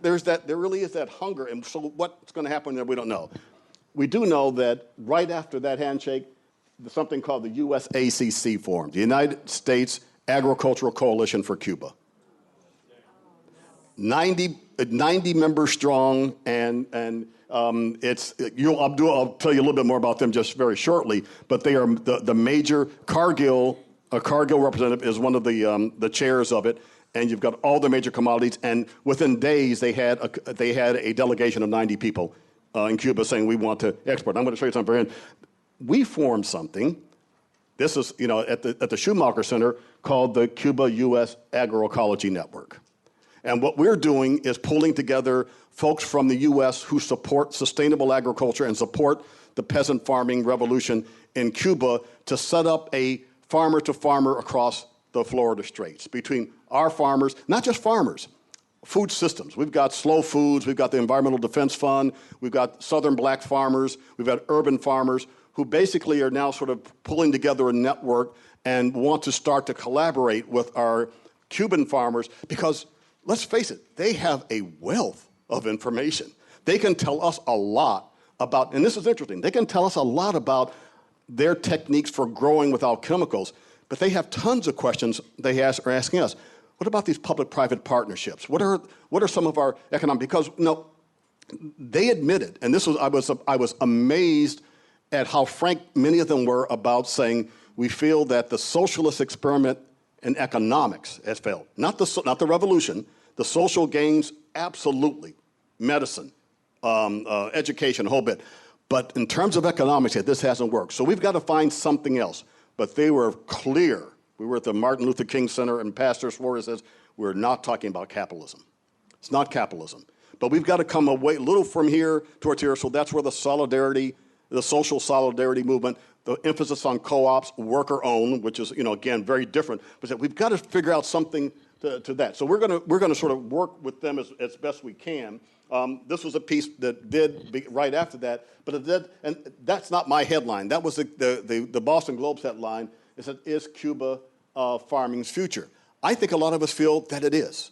really is that hunger. And so what's going to happen there, we don't know. We do know that right after that handshake, something called the USACC formed, the United States Agricultural Coalition for Cuba. 90 members strong, and I'll tell you a little bit more about them just very shortly, but they are the major Cargill representative is one of the chairs of it, and you've got all the major commodities, and within days they had a delegation of 90 people in Cuba saying we want to export. I'm going to show you something very interesting. We formed something. This is at the Schumacher Center called the Cuba-U.S. Agroecology Network. And what we're doing is pulling together folks from the U.S. who support sustainable agriculture and support the peasant farming revolution in Cuba to set up a farmer-to-farmer across the Florida Straits between our farmers, not just farmers, food systems. We've got Slow Foods, we've got the Environmental Defense Fund, we've got Southern black farmers, we've got urban farmers who basically are now sort of pulling together a network and want to start to collaborate with our Cuban farmers because, let's face it, they have a wealth of information. They can tell us a lot about, and this is interesting, they can tell us a lot about their techniques for growing without chemicals, but they have tons of questions they are asking us. What about these public-private partnerships? What are some of our economic, because they admitted, and I was amazed at how frank many of them were about saying, we feel that the socialist experiment in economics has failed. Not the revolution. The social gains, absolutely. Medicine, education, a whole bit. But in terms of economics, this hasn't worked. So we've got to find something else. But they were clear. We were at the Martin Luther King Center, and Pastor Suarez says, we're not talking about capitalism. It's not capitalism. But we've got to come away a little from here towards here. So that's where the solidarity, the social solidarity movement, the emphasis on co-ops, worker-owned, which is, again, very different. But we've got to figure out something to that. So we're going to sort of work with them as best we can. This was a piece that did right after that, but it did, and that's not my headline. That was the Boston Globe's headline. It said, "Is Cuba farming's future?" I think a lot of us feel that it is.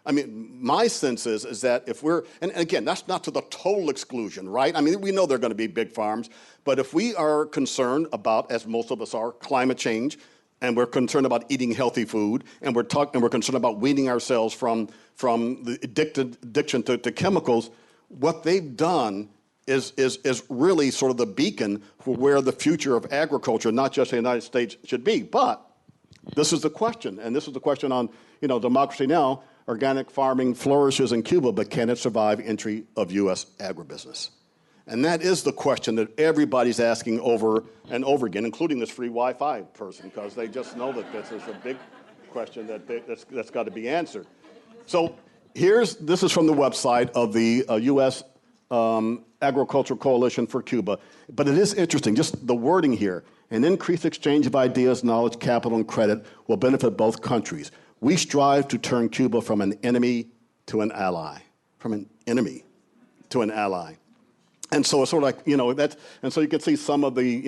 I mean, my sense is that if we're, and again, that's not to the total exclusion, right? I mean, we know there are going to be big farms, but if we are concerned about, as most of us are, climate change, and we're concerned about eating healthy food, and we're concerned about weaning ourselves from the addiction to chemicals, what they've done is really sort of the beacon for where the future of agriculture, not just the United States, should be. But this is the question, and this is the question on Democracy Now! Organic farming flourishes in Cuba, but can it survive entry of U.S. agribusiness? And that is the question that everybody's asking over and over again, including this free Wi-Fi person, because they just know that this is a big question that's got to be answered. So this is from the website of the U.S. Agricultural Coalition for Cuba. But it is interesting, just the wording here. An increased exchange of ideas, knowledge, capital, and credit will benefit both countries. We strive to turn Cuba from an enemy to an ally. From an enemy to an ally. And so it's sort of like, and so you can see some of the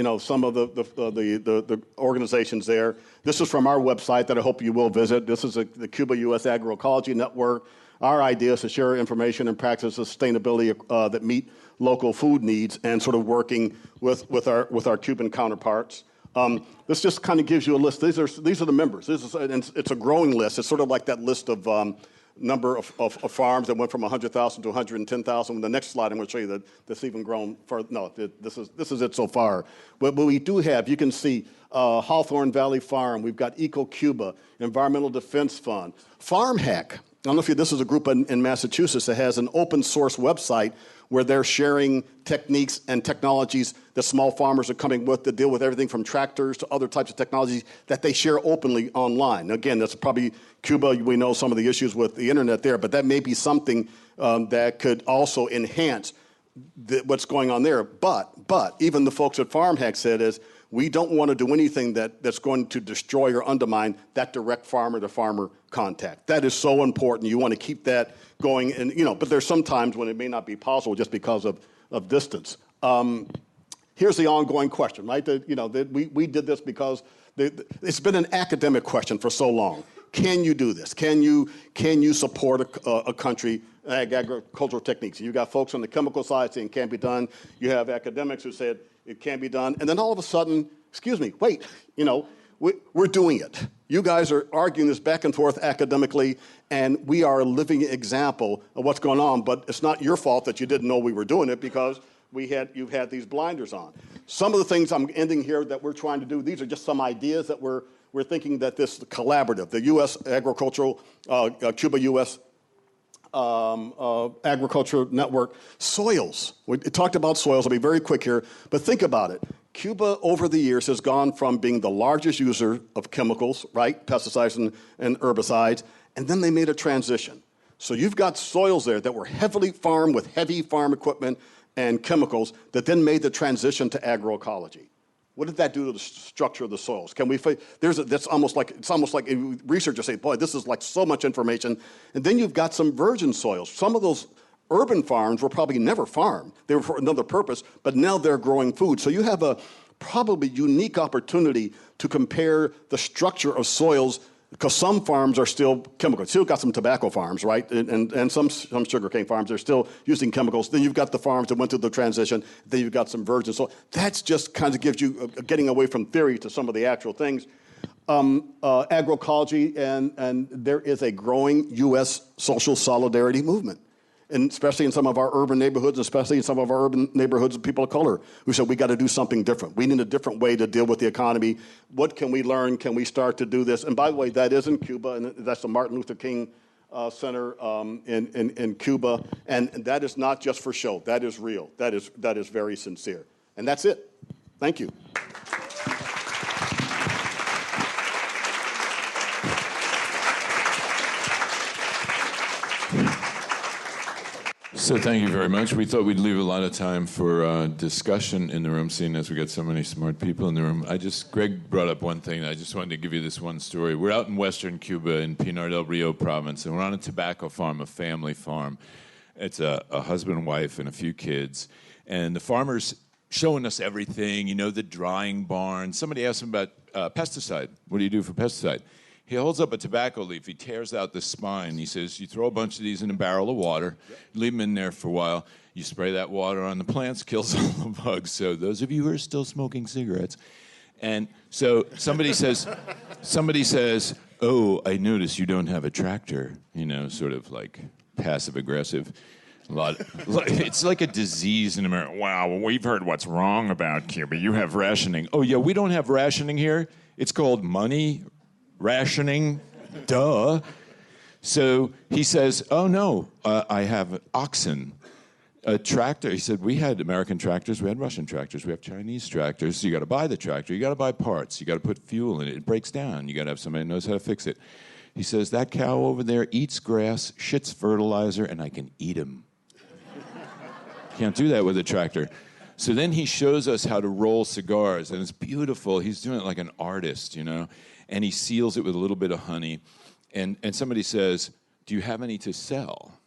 organizations there. This is from our website that I hope you will visit. This is the Cuba-U.S. Agroecology Network. Our idea is to share information and practice sustainability that meet local food needs, and sort of working with our Cuban counterparts. This just kind of gives you a list. These are the members. And it's a growing list. It's sort of like that list of number of farms that went from 100,000 to 110,000. The next slide, I'm going to show you that this even grown further. No, this is it so far. But we do have, you can see Hawthorne Valley Farm. We've got Eco Cuba, Environmental Defense Fund, Farm Hack. I don't know if this is a group in Massachusetts that has an open source website where they're sharing techniques and technologies that small farmers are coming with to deal with everything from tractors to other types of technologies that they share openly online. Again, that's probably Cuba. We know some of the issues with the internet there, but that may be something that could also enhance what's going on there. But even the folks at Farm Hack said is, we don't want to do anything that's going to destroy or undermine that direct farmer-to-farmer contact. That is so important. You want to keep that going, and but there's some times when it may not be possible just because of distance. Here's the ongoing question, right? We did this because it's been an academic question for so long. Can you do this? Can you support a country agricultural techniques? You got folks on the chemical side saying it can't be done. You have academics who said it can be done, and then all of a sudden, excuse me, wait, we're doing it. You guys are arguing this back and forth academically, and we are a living example of what's going on, but it's not your fault that you didn't know we were doing it because you've had these blinders on. Some of the things I'm ending here that we're trying to do, these are just some ideas that we're thinking that this collaborative, the U.S. Agricultural, Cuba-U.S. Agriculture Network, soils. We talked about soils. I'll be very quick here, but think about it. Cuba, over the years, has gone from being the largest user of chemicals, right, pesticides and herbicides, and then they made a transition. So you've got soils there that were heavily farmed with heavy farm equipment and chemicals that then made the transition to agroecology. What did that do to the structure of the soils? It's almost like researchers say, boy, this is like so much information. And then you've got some virgin soils. Some of those urban farms were probably never farmed. They were for another purpose, but now they're growing food. So you have a probably unique opportunity to compare the structure of soils, because some farms are still chemical. Still got some tobacco farms, right? And some sugarcane farms are still using chemicals. Then you've got the farms that went through the transition. Then you've got some virgin. So that's just kind of gives you getting away from theory to some of the actual things. Agroecology, and there is a growing U.S. social solidarity movement. And especially in some of our urban neighborhoods, especially in some of our urban neighborhoods of people of color, who said we got to do something different. We need a different way to deal with the economy. What can we learn? Can we start to do this? And by the way, that is in Cuba, and that's the Martin Luther King Center in Cuba. And that is not just for show. That is real. That is very sincere. And that's it. Thank you. So thank you very much. We thought we'd leave a lot of time for discussion in the room, seeing as we got so many smart people in the room. Greg brought up one thing. I just wanted to give you this one story. We're out in western Cuba in Pinar del Rio province, and we're on a tobacco farm, a family farm. It's a husband and wife and a few kids. And the farmer's showing us everything, the drying barn. Somebody asked him about pesticide. What do you do for pesticide? He holds up a tobacco leaf. He tears out the spine. He says, you throw a bunch of these in a barrel of water, leave them in there for a while. You spray that water on the plants, kills all the bugs. So those of you who are still smoking cigarettes. And so somebody says, oh, I notice you don't have a tractor, sort of like passive-aggressive. It's like a disease in America. Wow, well, we've heard what's wrong about Cuba. You have rationing. Oh, yeah, we don't have rationing here. It's called money rationing, duh. So he says, oh, no, I have oxen, a tractor. He said, we had American tractors, we had Russian tractors, we have Chinese tractors. So you got to buy the tractor, you got to buy parts, you got to put fuel in it. It breaks down. You got to have somebody who knows how to fix it. He says, that cow over there eats grass, shits fertilizer, and I can eat him. Can't do that with a tractor. So then he shows us how to roll cigars, and it's beautiful. He's doing it like an artist, you know, and he seals it with a little bit of honey. And somebody says, do you have any to sell?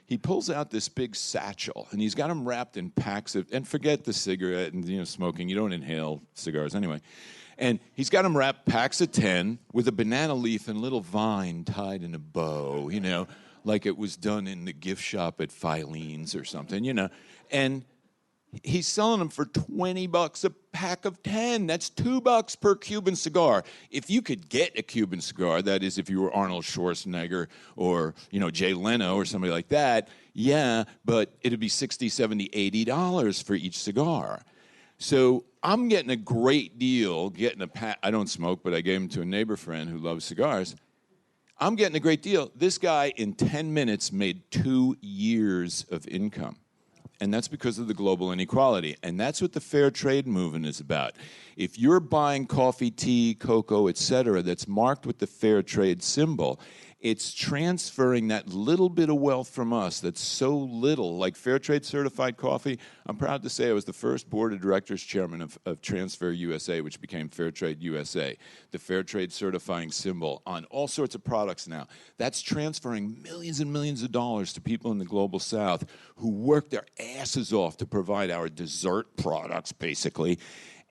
He pulls out this big satchel, and he's got them wrapped in packs of, and forget the cigarette and, you know, smoking. You don't inhale cigars anyway. And he's got them wrapped packs of 10 with a banana leaf and a little vine tied in a bow, you know, like it was done in the gift shop at Filene's or something, you know. And he's selling them for $20 a pack of 10. That's $2 per Cuban cigar. If you could get a Cuban cigar, that is, if you were Arnold Schwarzenegger or, you know, Jay Leno or somebody like that, yeah, but it'd be $60, $70, $80 for each cigar. So I'm getting a great deal, getting a pack. I don't smoke, but I gave them to a neighbor friend who loves cigars. I'm getting a great deal. This guy, in 10 minutes, made 2 years of income. And that's because of the global inequality. And that's what the fair trade movement is about. If you're buying coffee, tea, cocoa, etc., that's marked with the fair trade symbol, it's transferring that little bit of wealth from us that's so little, like fair trade certified coffee. I'm proud to say I was the first board of directors chairman of FairTradeUSA, which became FairTradeUSA, the fair trade certifying symbol on all sorts of products now. That's transferring millions and millions of dollars to people in the global south who work their asses off to provide our dessert products, basically.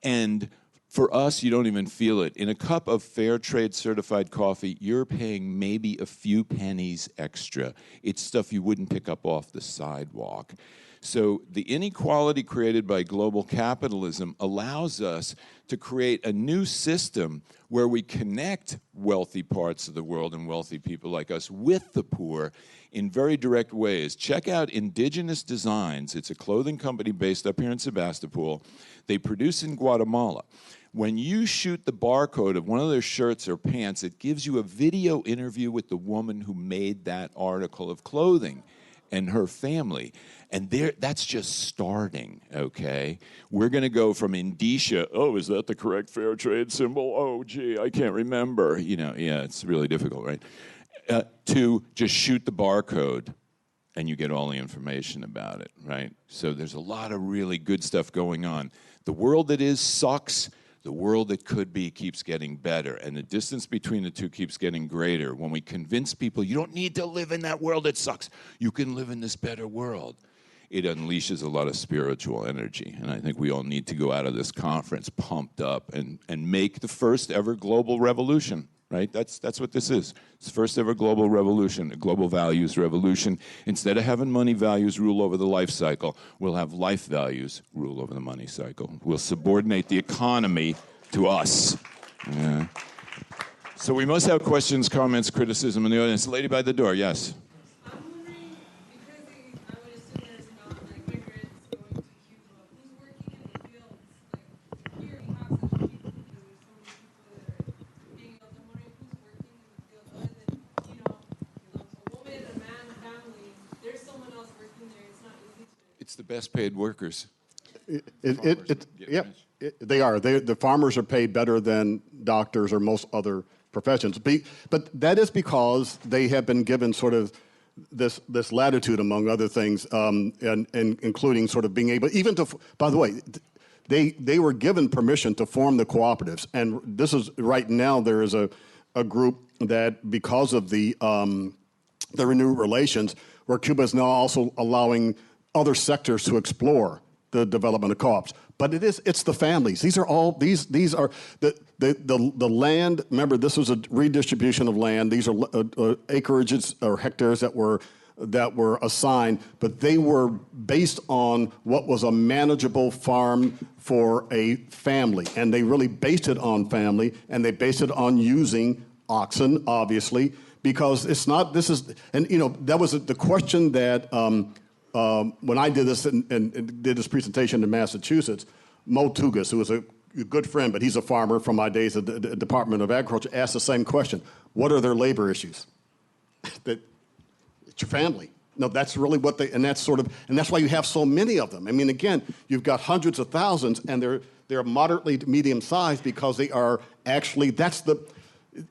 And for us, you don't even feel it. In a cup of fair trade certified coffee, you're paying maybe a few pennies extra. It's stuff you wouldn't pick up off the sidewalk. So the inequality created by global capitalism allows us to create a new system where we connect wealthy parts of the world and wealthy people like us with the poor in very direct ways. Check out Indigenous Designs. It's a clothing company based up here in Sebastopol. They produce in Guatemala. When you shoot the barcode of one of their shirts or pants, it gives you a video interview with the woman who made that article of clothing and her family. And that's just starting, okay? We're going to go from indicia, oh, is that the correct fair trade symbol? Oh, gee, I can't remember. You know, yeah, it's really difficult, right? To just shoot the barcode and you get all the information about it, right? So there's a lot of really good stuff going on. The world that is sucks. The world that could be keeps getting better, and the distance between the two keeps getting greater. When we convince people you don't need to live in that world that sucks, you can live in this better world, it unleashes a lot of spiritual energy. And I think we all need to go out of this conference pumped up and make the first ever global revolution, right? That's what this is. It's the first ever global revolution, a global values revolution. Instead of having money values rule over the life cycle, we'll have life values rule over the money cycle. We'll subordinate the economy to us. Yeah. So we must have questions, comments, criticism in the audience. The lady by the door, yes. I'm wondering, because I would assume there's not like immigrants going to Cuba, who's working in the fields? Like here we have such people because there's so many people that are hanging out. I'm wondering who's working in the field other than, you know, a woman, a man, a family. There's someone else working there. It's not easy to. It's the best paid workers. They are. The farmers are paid better than doctors or most other professions. But that is because they have been given sort of this latitude, among other things, and including sort of being able, even to, by the way, they were given permission to form the cooperatives. And this is, right now, there is a group that, because of the renewed relations, where Cuba is now also allowing other sectors to explore the development of co-ops. But it's the families. These are the land. Remember, this was a redistribution of land. These are acreages or hectares that were assigned, but they were based on what was a manageable farm for a family, and they really based it on family, and they based it on using oxen, obviously, because it's not. This is, and you know, that was the question that. When I did this and did this presentation in Massachusetts, Mo Tugas, who was a good friend, but he's a farmer from my days at the Department of Agriculture, asked the same question. What are their labor issues? That it's your family. No, that's really what they, and that's why you have so many of them. I mean, again, you've got hundreds of thousands, and they're moderately to medium sized because they are actually,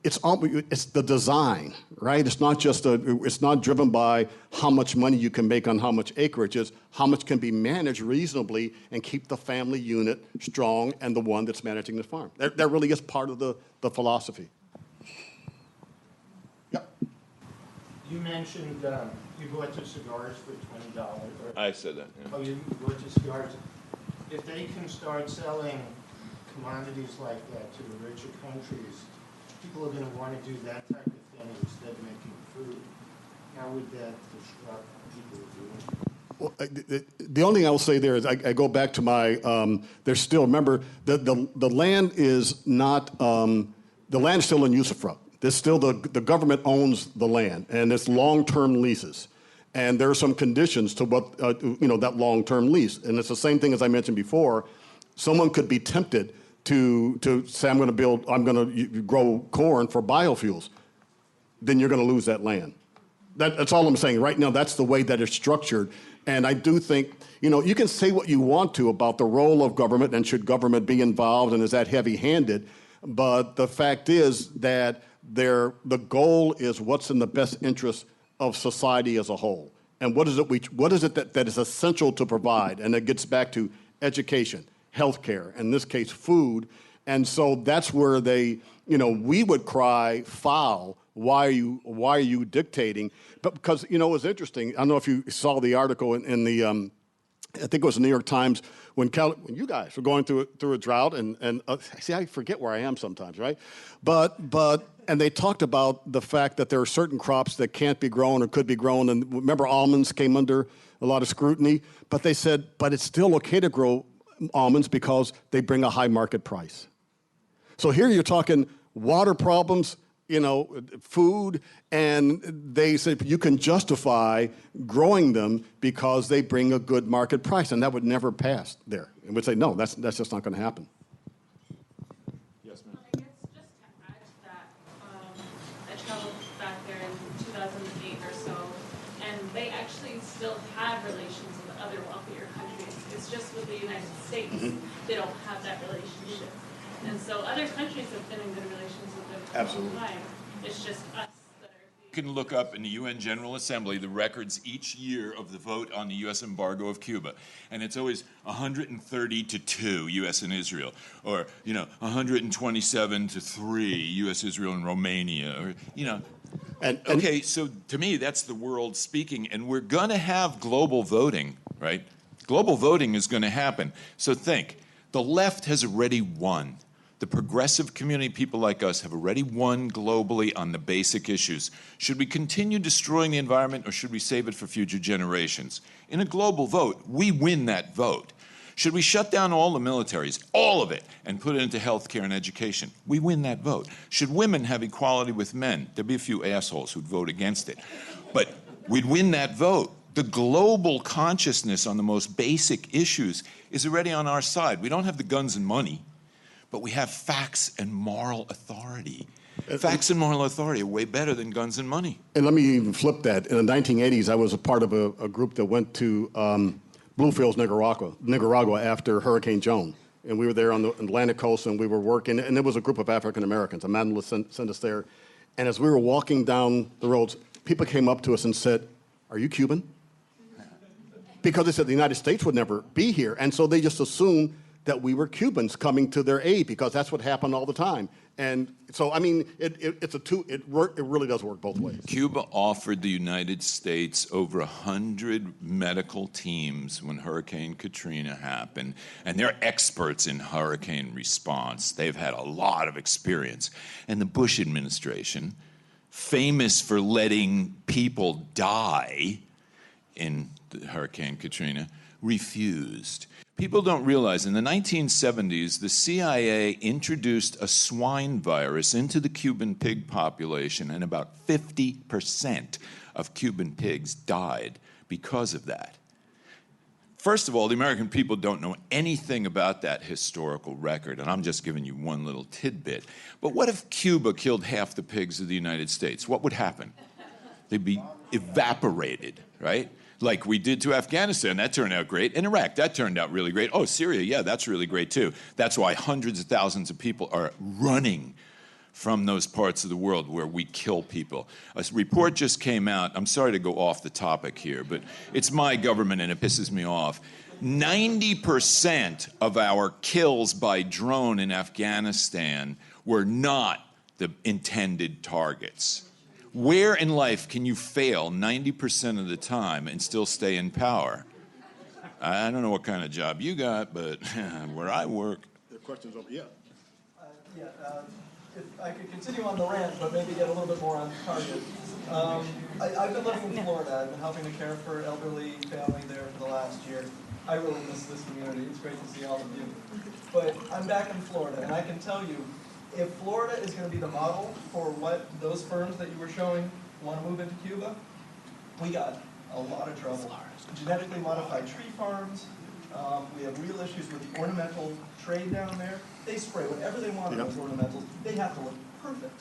it's the design, right? It's not just it's not driven by how much money you can make on how much acreage. It's how much can be managed reasonably and keep the family unit strong and the one that's managing the farm. That really is part of the philosophy. Yep. You mentioned you bought two cigars for $20. I said that. Yeah. Oh, you bought two cigars. If they can start selling commodities like that to the richer countries, people are going to want to do that type of thing instead of making food. How would that disrupt people doing? Well, the only thing I will say there is I go back to my, there's still, remember, the land is not, the land is still in usufruct. There's still the government owns the land, and it's long-term leases. And there are some conditions to what, that long-term lease. And it's the same thing as I mentioned before. Someone could be tempted to say, I'm going to grow corn for biofuels. Then you're going to lose that land. That's all I'm saying. Right now, that's the way that it's structured. And I do think, you can say what you want to about the role of government and should government be involved and is that heavy-handed. But the fact is that the goal is what's in the best interest of society as a whole. And what is it that is essential to provide? And it gets back to education, healthcare, in this case, food. And so that's where we would cry foul. Why are you dictating? But because, it was interesting. I don't know if you saw the article in the, I think it was the New York Times, when you guys were going through a drought, and see, I forget where I am sometimes, right? And they talked about the fact that there are certain crops that can't be grown or could be grown. And remember, almonds came under a lot of scrutiny. But they said, but it's still okay to grow almonds because they bring a high market price. So here you're talking water problems, food, and they say you can justify growing them because they bring a good market price, and that would never pass there. And we'd say, no, that's just not going to happen. Yes, ma'am. I guess just to add to that, I traveled back there in 2008 or so, and they actually still have relations with other wealthier countries. It's just with the United States, they don't have that relationship. And so other countries have been in good relations with them for a long time. It's just us that are... You can look up in the UN General Assembly the records each year of the vote on the U.S. embargo of Cuba. And it's always 130-2, U.S. and Israel. Or, 127-3, U.S., Israel, and Romania. Or, Okay, so to me, that's the world speaking. And we're going to have global voting, right? Global voting is going to happen. So think, the left has already won. The progressive community, people like us, have already won globally on the basic issues. Should we continue destroying the environment, or should we save it for future generations? In a global vote, we win that vote. Should we shut down all the militaries, all of it, and put it into healthcare and education? We win that vote. Should women have equality with men? There'd be a few assholes who'd vote against it. But we'd win that vote. The global consciousness on the most basic issues is already on our side. We don't have the guns and money, but we have facts and moral authority. Facts and moral authority are way better than guns and money. And let me even flip that. In the 1980s, I was a part of a group that went to Bluefields, Nicaragua after Hurricane Joan. And we were there on the Atlantic coast, and we were working. And there was a group of African Americans. Amanda sent us there. And as we were walking down the roads, people came up to us and said, "Are you Cuban?" Because they said the United States would never be here. And so they just assumed that we were Cubans coming to their aid, because that's what happened all the time. And so, I mean, it really does work both ways. Cuba offered the United States over 100 medical teams when Hurricane Katrina happened, and they're experts in hurricane response. They've had a lot of experience. And the Bush administration, famous for letting people die in Hurricane Katrina, refused. People don't realize in the 1970s, the CIA introduced a swine virus into the Cuban pig population, and about 50% of Cuban pigs died because of that. First of all, the American people don't know anything about that historical record, and I'm just giving you one little tidbit. But what if Cuba killed half the pigs of the United States? What would happen? They'd be evaporated, right? Like we did to Afghanistan. That turned out great. In Iraq, that turned out really great. Oh, Syria, yeah, that's really great too. That's why hundreds of thousands of people are running from those parts of the world where we kill people. A report just came out. I'm sorry to go off the topic here, but it's my government and it pisses me off. 90% of our kills by drone in Afghanistan were not the intended targets. Where in life can you fail 90% of the time and still stay in power? I don't know what kind of job you got, but where I work. The question's over. Yeah. If I could continue on the rant, but maybe get a little bit more on target. I've been living in Florida. I've been helping to care for elderly family there for the last year. I really miss this community. It's great to see all of you. But I'm back in Florida, and I can tell you, if Florida is going to be the model for what those firms that you were showing want to move into Cuba, we got a lot of trouble. Genetically modified tree farms. We have real issues with the ornamental trade down there. They spray whatever they want on those ornamentals. They have to look perfect.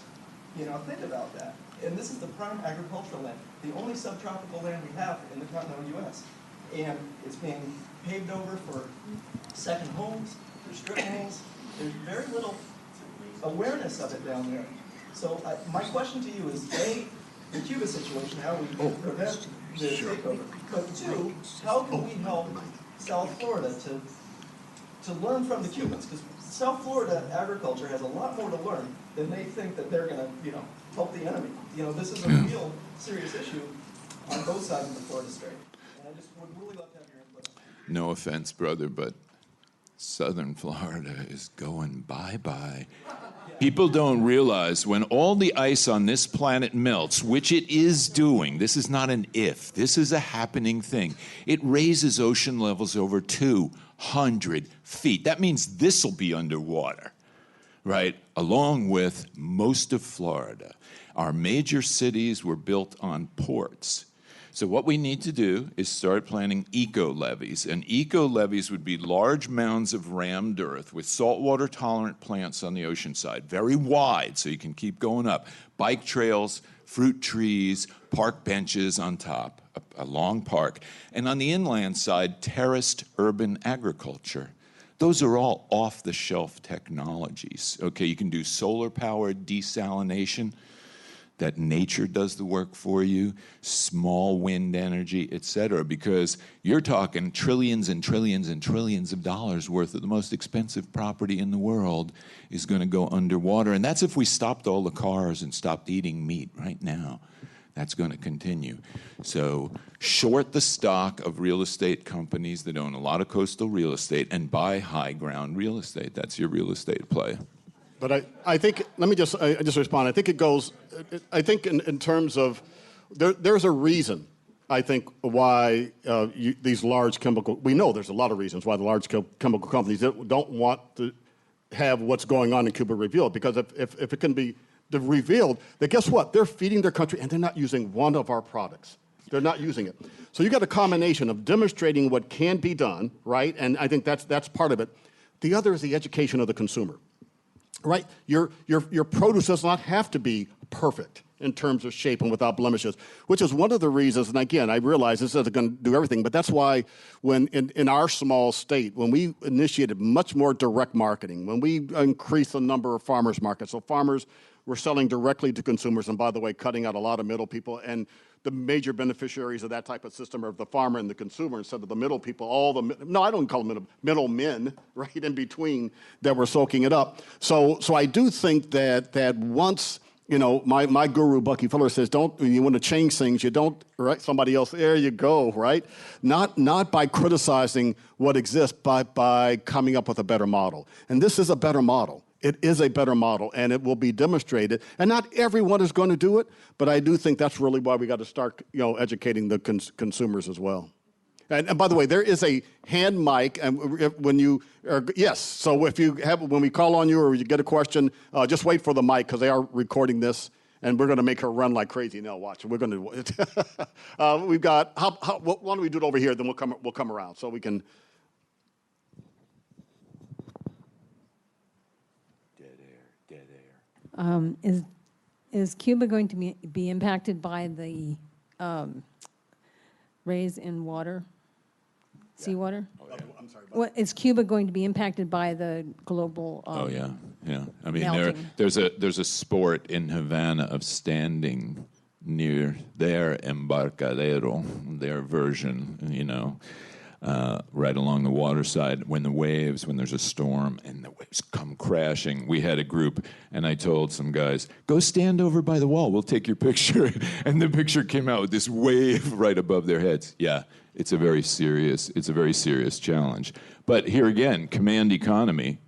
You know, think about that. And this is the prime agricultural land, the only subtropical land we have in the continental U.S. And it's being paved over for second homes, for strip malls. There's very little awareness of it down there. So my question to you is, A, the Cuba situation, how we prevent the takeover. But two, how can we help South Florida to learn from the Cubans? Because South Florida agriculture has a lot more to learn than they think that they're going to, help the enemy. This is a real serious issue on both sides of the Florida Strait. And I just would really love to have your input. No offense, brother, but Southern Florida is going bye-bye. People don't realize when all the ice on this planet melts, which it is doing, this is not an if, this is a happening thing. It raises ocean levels over 200 feet. That means this will be underwater, right? Along with most of Florida. Our major cities were built on ports. So what we need to do is start planning eco-levees. And eco-levees would be large mounds of rammed earth with saltwater-tolerant plants on the ocean side, very wide so you can keep going up. Bike trails, fruit trees, park benches on top, a long park. And on the inland side, terraced urban agriculture. Those are all off-the-shelf technologies. Okay, you can do solar-powered desalination. That nature does the work for you, small wind energy, et cetera, because you're talking trillions and trillions and trillions of dollars worth of the most expensive property in the world is going to go underwater. And that's if we stopped all the cars and stopped eating meat right now. That's going to continue. So short the stock of real estate companies that own a lot of coastal real estate and buy high ground real estate. That's your real estate play. But I think, let me just respond. I think it goes, I think in terms of, there's a reason, I think, why these large chemical, we know there's a lot of reasons why the large chemical companies don't want to have what's going on in Cuba revealed. Because if it can be revealed, then guess what? They're feeding their country and they're not using one of our products. They're not using it. So you got a combination of demonstrating what can be done, right? And I think that's part of it. The other is the education of the consumer. Right, your produce does not have to be perfect in terms of shape and without blemishes, which is one of the reasons. And again, I realize this isn't going to do everything, but that's why when in our small state, when we initiated much more direct marketing, when we increased the number of farmers markets, so farmers were selling directly to consumers, and by the way, cutting out a lot of middle people. And the major beneficiaries of that type of system are the farmer and the consumer instead of the middle people, no, I don't call them middlemen, right, in between that were soaking it up. So I do think that once, my guru, Bucky Fuller, says, you want to change things, you don't, right, somebody else, there you go, right? Not by criticizing what exists, but by coming up with a better model. And this is a better model. It is a better model, and it will be demonstrated. And not everyone is going to do it, but I do think that's really why we got to start, educating the consumers as well. And by the way, there is a hand mic, and when you yes. So if you when we call on you or you get a question, just wait for the mic because they are recording this, and we're going to make her run like crazy. Now watch, we're going to. We've got. Why don't we do it over here? Then we'll come around so we can. Is Cuba going to be impacted by the raise in water, seawater? I'm sorry. Is Cuba going to be impacted by the global? Oh yeah. Yeah, I mean, Melting. there's a sport in Havana of standing near their embarcadero, their version, right along the waterside when there's a storm and the waves come crashing. We had a group, and I told some guys, go stand over by the wall, we'll take your picture. And the picture came out with this wave right above their heads. Yeah, it's a very serious challenge. But here again, command economy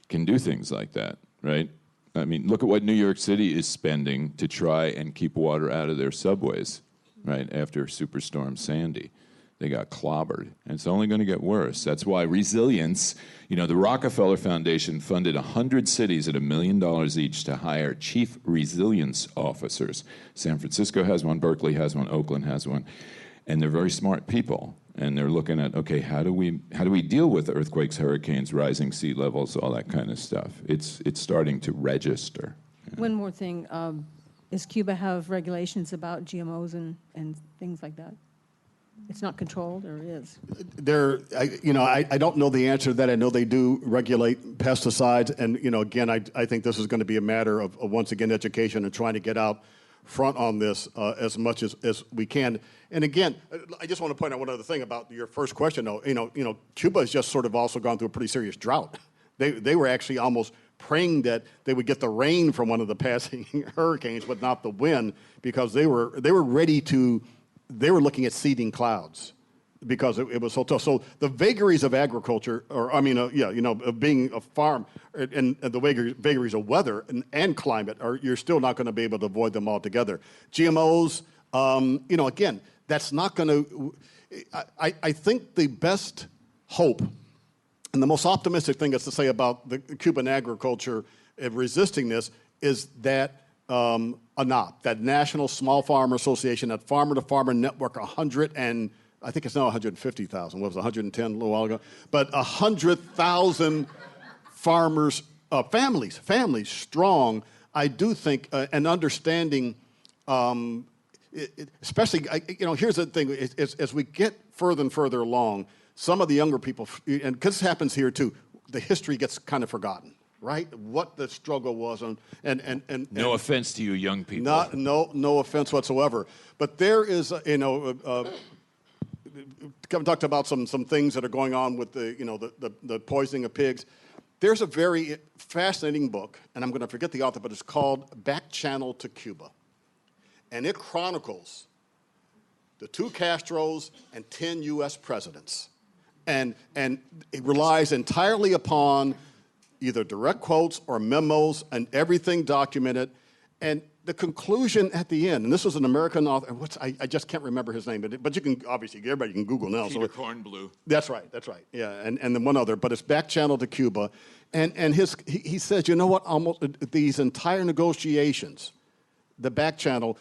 can do things like that, right? I mean, look at what New York City is spending to try and keep water out of their subways, right, after Superstorm Sandy. They got clobbered, and it's only going to get worse. That's why resilience, the Rockefeller Foundation funded 100 cities at $1 million each to hire chief resilience officers. San Francisco has one, Berkeley has one, Oakland has one, and they're very smart people. And they're looking at, okay, how do we deal with earthquakes, hurricanes, rising sea levels, all that kind of stuff? It's starting to register. One more thing. Does Cuba have regulations about GMOs and things like that? It's not controlled, or it is? I don't know the answer to that. I know they do regulate pesticides. And, again, I think this is going to be a matter of once again, education and trying to get out front on this as much as we can. And again, I just want to point out one other thing about your first question, though. Cuba has just sort of also gone through a pretty serious drought. They were actually almost praying that they would get the rain from one of the passing hurricanes, but not the wind, because they were looking at seeding clouds because it was so tough. So the vagaries of agriculture, of being a farm, and the vagaries of weather and climate, you're still not going to be able to avoid them altogether. GMOs, again, that's not going to. I think the best hope and the most optimistic thing is to say about the Cuban agriculture and resisting this is that ANAP, that National Small Farmer Association, that farmer-to-farmer network, I think it's now 150,000. What was it, 110 a little while ago? But 100,000 farmers, families strong. I do think, and understanding, especially, here's the thing, as we get further and further along, some of the younger people, and because this happens here too, the history gets kind of forgotten. Right, what the struggle was, and no offense to you, young people. No offense whatsoever. But there is, Kevin talked about some things that are going on with the poisoning of pigs. There's a very fascinating book, and I'm going to forget the author, but it's called Back Channel to Cuba, and it chronicles the 2 Castros and 10 U.S. presidents, and it relies entirely upon either direct quotes or memos and everything documented. And the conclusion at the end, and this was an American author, I just can't remember his name, but you can, obviously, everybody can Google now. Peter Kornblue. That's right, yeah, and then one other, but it's Back Channel to Cuba. And he says, you know what, almost these entire negotiations, the back channel,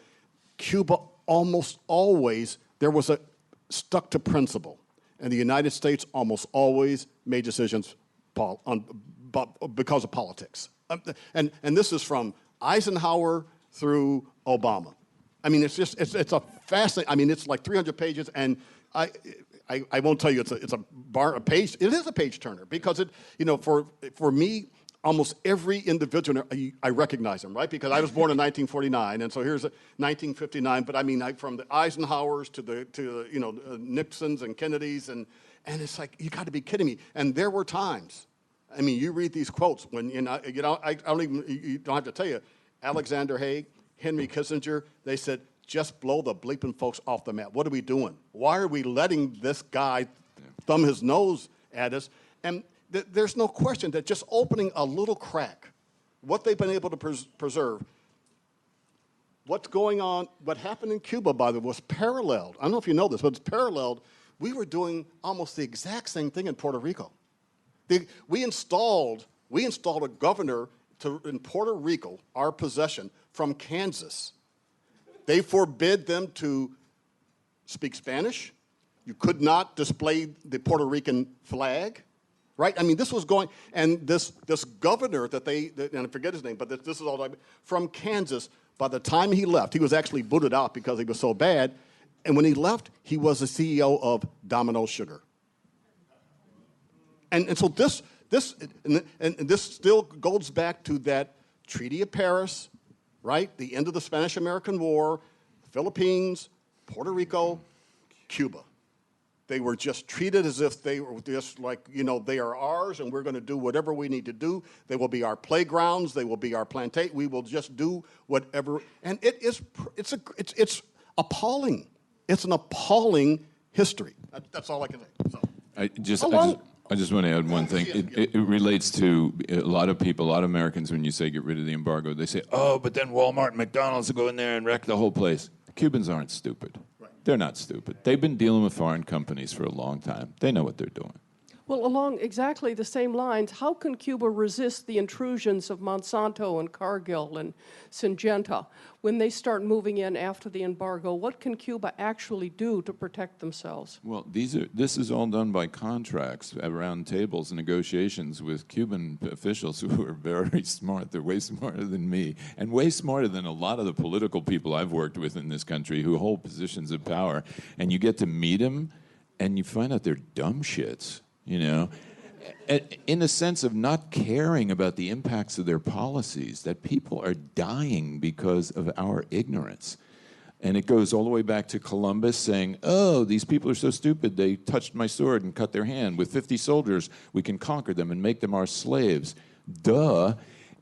Cuba almost always, there was a stuck to principle. And the United States almost always made decisions because of politics. And this is from Eisenhower through Obama. I mean, it's a fascinating, I mean, it's like 300 pages, and I won't tell you it's a page, it is a page turner, because it, for me, almost every individual, I recognize them, right? Because I was born in 1949, and so here's 1959, but I mean, from the Eisenhowers to the Nixons and Kennedys, and it's like, you got to be kidding me. And there were times, I mean, you read these quotes when, I don't even, you don't have to tell you, Alexander Haig, Henry Kissinger, they said, just blow the bleeping folks off the map. What are we doing? Why are we letting this guy thumb his nose at us? And there's no question that just opening a little crack, what they've been able to preserve, what's going on, what happened in Cuba, by the way, was paralleled. I don't know if you know this, but it's paralleled. We were doing almost the exact same thing in Puerto Rico. We installed a governor in Puerto Rico, our possession, from Kansas. They forbid them to speak Spanish. You could not display the Puerto Rican flag, right? I mean, this was going, and this governor and I forget his name, but this is all from Kansas. By the time he left, he was actually booted out because he was so bad. And when he left, he was the CEO of Domino Sugar. And so and this still goes back to that Treaty of Paris, right? The end of the Spanish-American War, Philippines, Puerto Rico, Cuba. They were just treated as if they were just like, they are ours and we're going to do whatever we need to do. They will be our playgrounds. They will be our plantation. We will just do whatever. And it's appalling. It's an appalling history. That's all I can say. So. I just want to add one thing. It relates to a lot of people, a lot of Americans, when you say get rid of the embargo, they say, oh, but then Walmart and McDonald's will go in there and wreck the whole place. Cubans aren't stupid. They're not stupid. They've been dealing with foreign companies for a long time. They know what they're doing. Well, along exactly the same lines, how can Cuba resist the intrusions of Monsanto and Cargill and Syngenta when they start moving in after the embargo? What can Cuba actually do to protect themselves? Well, this is all done by contracts around tables and negotiations with Cuban officials who are very smart. They're way smarter than me and way smarter than a lot of the political people I've worked with in this country who hold positions of power. And you get to meet them and you find out they're dumb shits. In the sense of not caring about the impacts of their policies, that people are dying because of our ignorance. And it goes all the way back to Columbus saying, oh, these people are so stupid, they touched my sword and cut their hand. With 50 soldiers, we can conquer them and make them our slaves. Duh.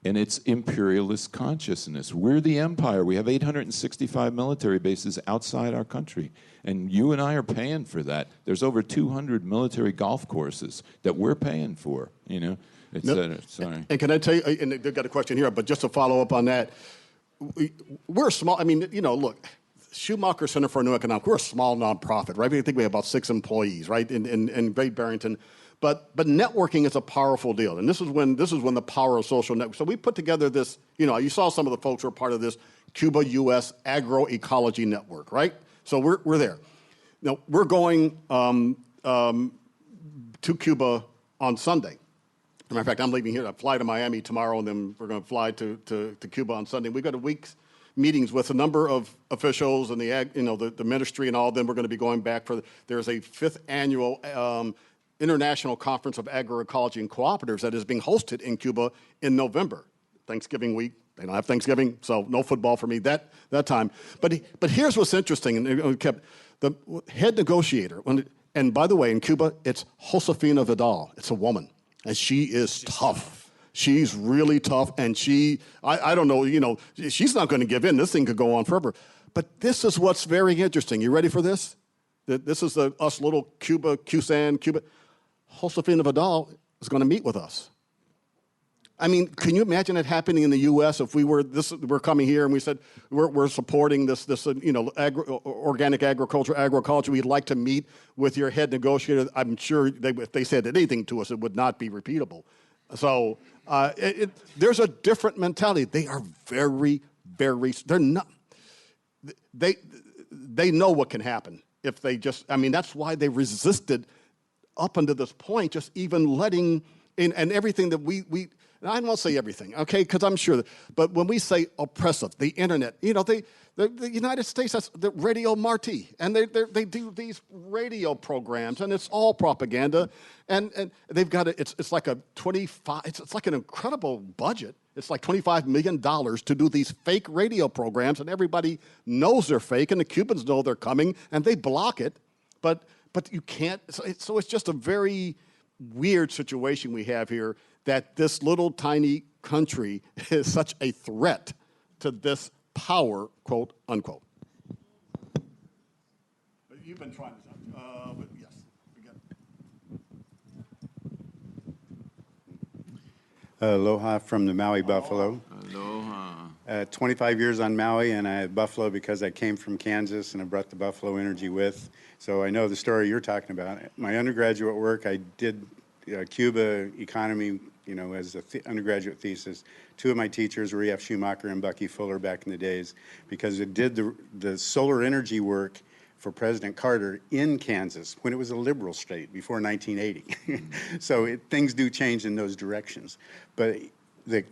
And it's imperialist consciousness. We're the empire. We have 865 military bases outside our country. And you and I are paying for that. There's over 200 military golf courses that we're paying for, et cetera. Sorry. And can I tell you, and they've got a question here, but just to follow up on that, we're small. Look, Schumacher Center for New Economics, we're a small nonprofit, right? I think we have about 6 employees, right, in Great Barrington. But networking is a powerful deal, and this is when the power of social network. So we put together this. You saw some of the folks who are part of this Cuba-U.S. Agroecology Network, right? So we're there. Now we're going to Cuba on Sunday. As a matter of fact, I'm leaving here. I fly to Miami tomorrow, and then we're going to fly to Cuba on Sunday. We've got a week's meetings with a number of officials and the ministry and all. Then we're going to be going back there's a 5th annual International Conference of Agroecology and Cooperatives that is being hosted in Cuba in November, Thanksgiving week. They don't have Thanksgiving, so no football for me that time. But here's what's interesting, and it kept the head negotiator. And by the way, in Cuba, it's Josefina Vidal. It's a woman, and she is tough. She's really tough, and I don't know, she's not going to give in. This thing could go on forever. But this is what's very interesting. You ready for this? This is us little Cuba. Josefina Vidal is going to meet with us. I mean, can you imagine it happening in the U.S. if we're coming here and we said we're supporting this organic agriculture. We'd like to meet with your head negotiator. I'm sure if they said anything to us, it would not be repeatable. So there's a different mentality. They are very, very. They're not. They know what can happen if they just. I mean, that's why they resisted up until this point, just even letting in and everything that we and I won't say everything, okay, because I'm sure, but when we say oppressive, the internet, the United States has the Radio Marti, and they do these radio programs, and it's all propaganda, and they've got it's like a 25, it's like an incredible budget. It's like $25 million to do these fake radio programs, and everybody knows they're fake, and the Cubans know they're coming, and they block it, but you can't, so it's just a very weird situation we have here that this little tiny country is such a threat to this power, quote, unquote. But you've been trying this out, but yes, we got it. Aloha from the Maui Buffalo. Aloha. 25 years on Maui, and I had Buffalo because I came from Kansas, and I brought the Buffalo energy with. So I know the story you're talking about. My undergraduate work, I did Cuba economy, as an undergraduate thesis. 2 of my teachers were E.F. Schumacher and Bucky Fuller back in the days, because it did the solar energy work for President Carter in Kansas when it was a liberal state before 1980. So things do change in those directions. But the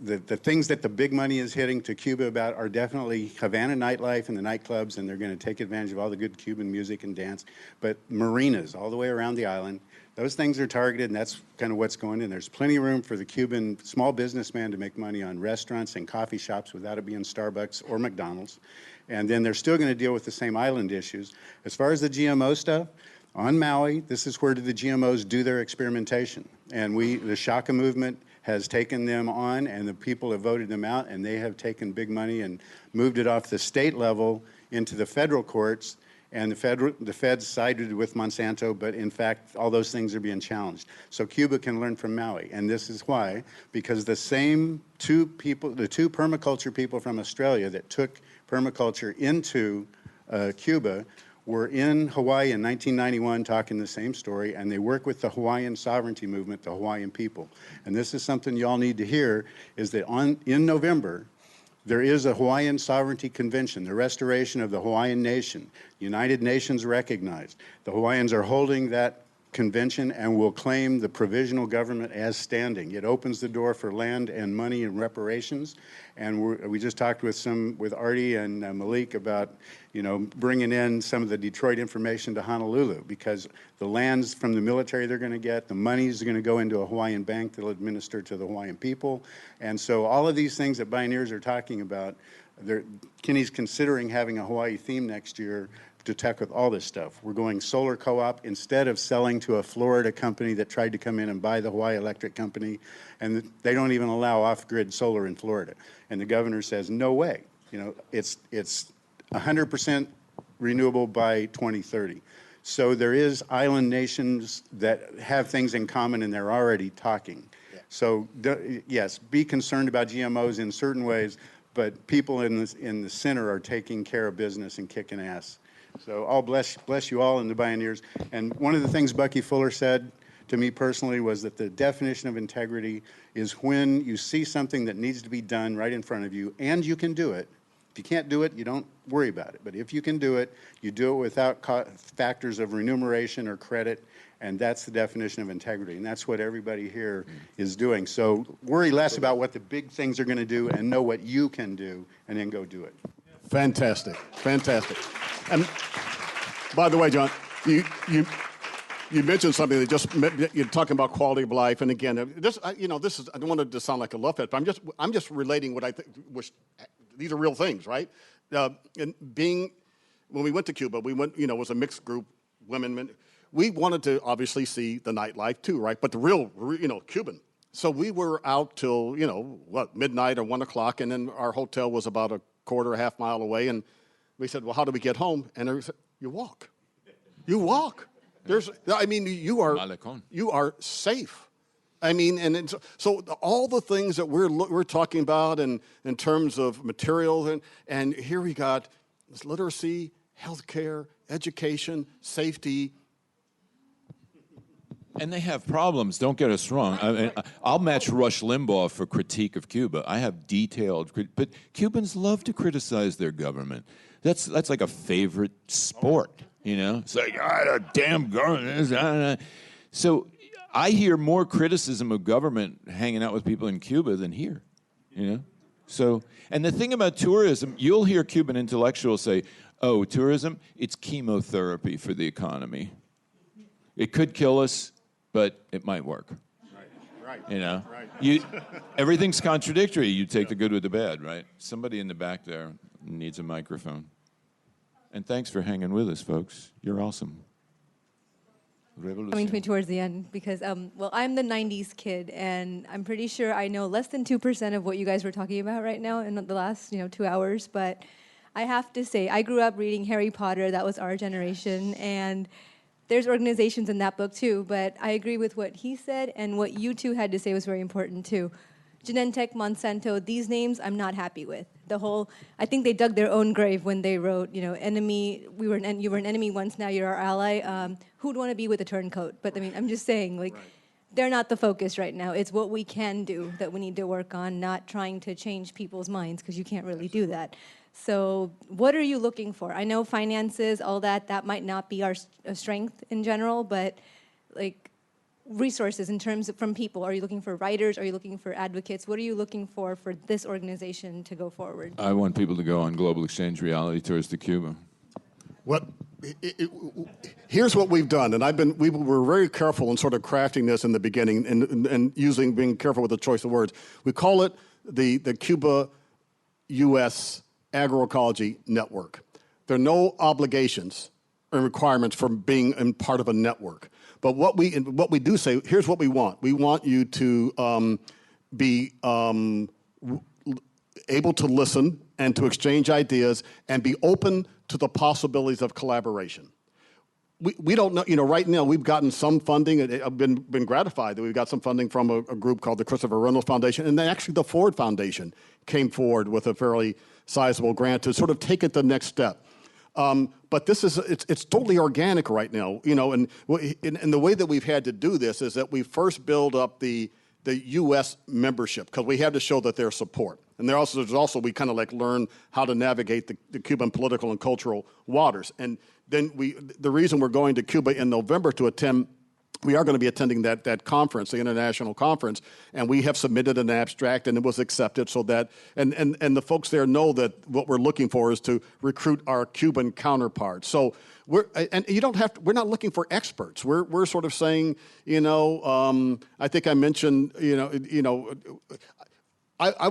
things that the big money is hitting to Cuba about are definitely Havana nightlife and the nightclubs, and they're going to take advantage of all the good Cuban music and dance. But marinas all the way around the island, Those things are targeted, and that's kind of what's going in. There's plenty of room for the Cuban small businessman to make money on restaurants and coffee shops without it being Starbucks or McDonald's. And then they're still going to deal with the same island issues. As far as the GMO stuff, on Maui, this is where the GMOs do their experimentation. And the Shaka movement has taken them on, and the people have voted them out, and they have taken big money and moved it off the state level into the federal courts, and the feds sided with Monsanto, but in fact, all those things are being challenged. So Cuba can learn from Maui, and this is why, because the same two permaculture people from Australia that took permaculture into Cuba were in Hawaii in 1991 talking the same story, and they work with the Hawaiian sovereignty movement, the Hawaiian people. And this is something y'all need to hear, is that in November, there is a Hawaiian Sovereignty Convention, the restoration of the Hawaiian nation. United Nations recognized. The Hawaiians are holding that convention and will claim the provisional government as standing. It opens the door for land and money and reparations. And we just talked with Artie and Malik about, bringing in some of the Detroit information to Honolulu, because the lands from the military they're going to get, the monies are going to go into a Hawaiian bank that will administer to the Hawaiian people. And so all of these things that Bioneers are talking about, Kenny's considering having a Hawaii theme next year to tackle with all this stuff. We're going solar co-op instead of selling to a Florida company that tried to come in and buy the Hawaii Electric Company, and they don't even allow off-grid solar in Florida. And the governor says, no way. It's 100% renewable by 2030. So there is island nations that have things in common, and they're already talking. Yeah. So yes, be concerned about GMOs in certain ways, but people in the center are taking care of business and kicking ass. So I'll bless you all and the Bioneers. And one of the things Bucky Fuller said to me personally was that the definition of integrity is when you see something that needs to be done right in front of you and you can do it. If you can't do it, you don't worry about it. But if you can do it, you do it without factors of remuneration or credit, and that's the definition of integrity. And that's what everybody here is doing. So worry less about what the big things are going to do and know what you can do, and then go do it. Fantastic, fantastic. And by the way, John, you mentioned something that just you're talking about quality of life, and again, this is I don't want it to sound like a love fest, but I'm just relating what I think. These are real things, right? And when we went to Cuba, we went, it was a mixed group, women, men. We wanted to obviously see the nightlife too, right? But the real, Cuban. So we were out till midnight or 1 o'clock, and then our hotel was about a half mile away, and we said, well, how do we get home? And they said, you walk. You walk. You are safe. And so all the things that we're talking about in terms of materials, and here we got literacy, healthcare, education, safety. And they have problems, don't get us wrong. I'll match Rush Limbaugh for critique of Cuba. I have but Cubans love to criticize their government. That's like a favorite sport, It's like, the damn government. So I hear more criticism of government hanging out with people in Cuba than here, So, and the thing about tourism, you'll hear Cuban intellectuals say, oh, tourism, it's chemotherapy for the economy. It could kill us, but it might work. Right. Right. Everything's contradictory. You take the good with the bad, right? Somebody in the back there needs a microphone. And thanks for hanging with us, folks. You're awesome. Coming to me towards the end because, I'm the 90s kid, and I'm pretty sure I know less than 2% of what you guys were talking about right now in the last, 2 hours. But I have to say, I grew up reading Harry Potter. That was our generation, and there's organizations in that book too. But I agree with what he said, and what you two had to say was very important too. Genentech, Monsanto, these names I'm not happy with. I think they dug their own grave when they wrote, enemy, you were an enemy once, now you're our ally. Who'd want to be with a turncoat? But I'm just saying, they're not the focus right now. It's what we can do that we need to work on, not trying to change people's minds, because you can't really do that. So what are you looking for? I know finances, all that might not be our strength in general, but resources in terms of from people. Are you looking for writers? Are you looking for advocates? What are you looking for this organization to go forward? I want people to go on global exchange reality tours to Cuba. What? Here's what we've done, and we were very careful in sort of crafting this in the beginning and being careful with the choice of words. We call it the Cuba-U.S. Agroecology Network. There are no obligations and requirements for being in part of a network. But what we do say, here's what we want. We want you to be able to listen and to exchange ideas and be open to the possibilities of collaboration. We don't know, right now we've gotten some funding. I've been gratified that we've got some funding from a group called the Christopher Reynolds Foundation, and then actually the Ford Foundation came forward with a fairly sizable grant to sort of take it the next step. But it's totally organic right now, and the way that we've had to do this is that we first build up the U.S. membership, because we had to show that there's support. And there's also we kind of like learn how to navigate the Cuban political and cultural waters. And then the reason we're going to Cuba in November to attend, we are going to be attending that conference, the international conference, and we have submitted an abstract, and it was accepted so that, and the folks there know that what we're looking for is to recruit our Cuban counterparts. So we're not looking for experts. We're sort of saying, I think I mentioned, I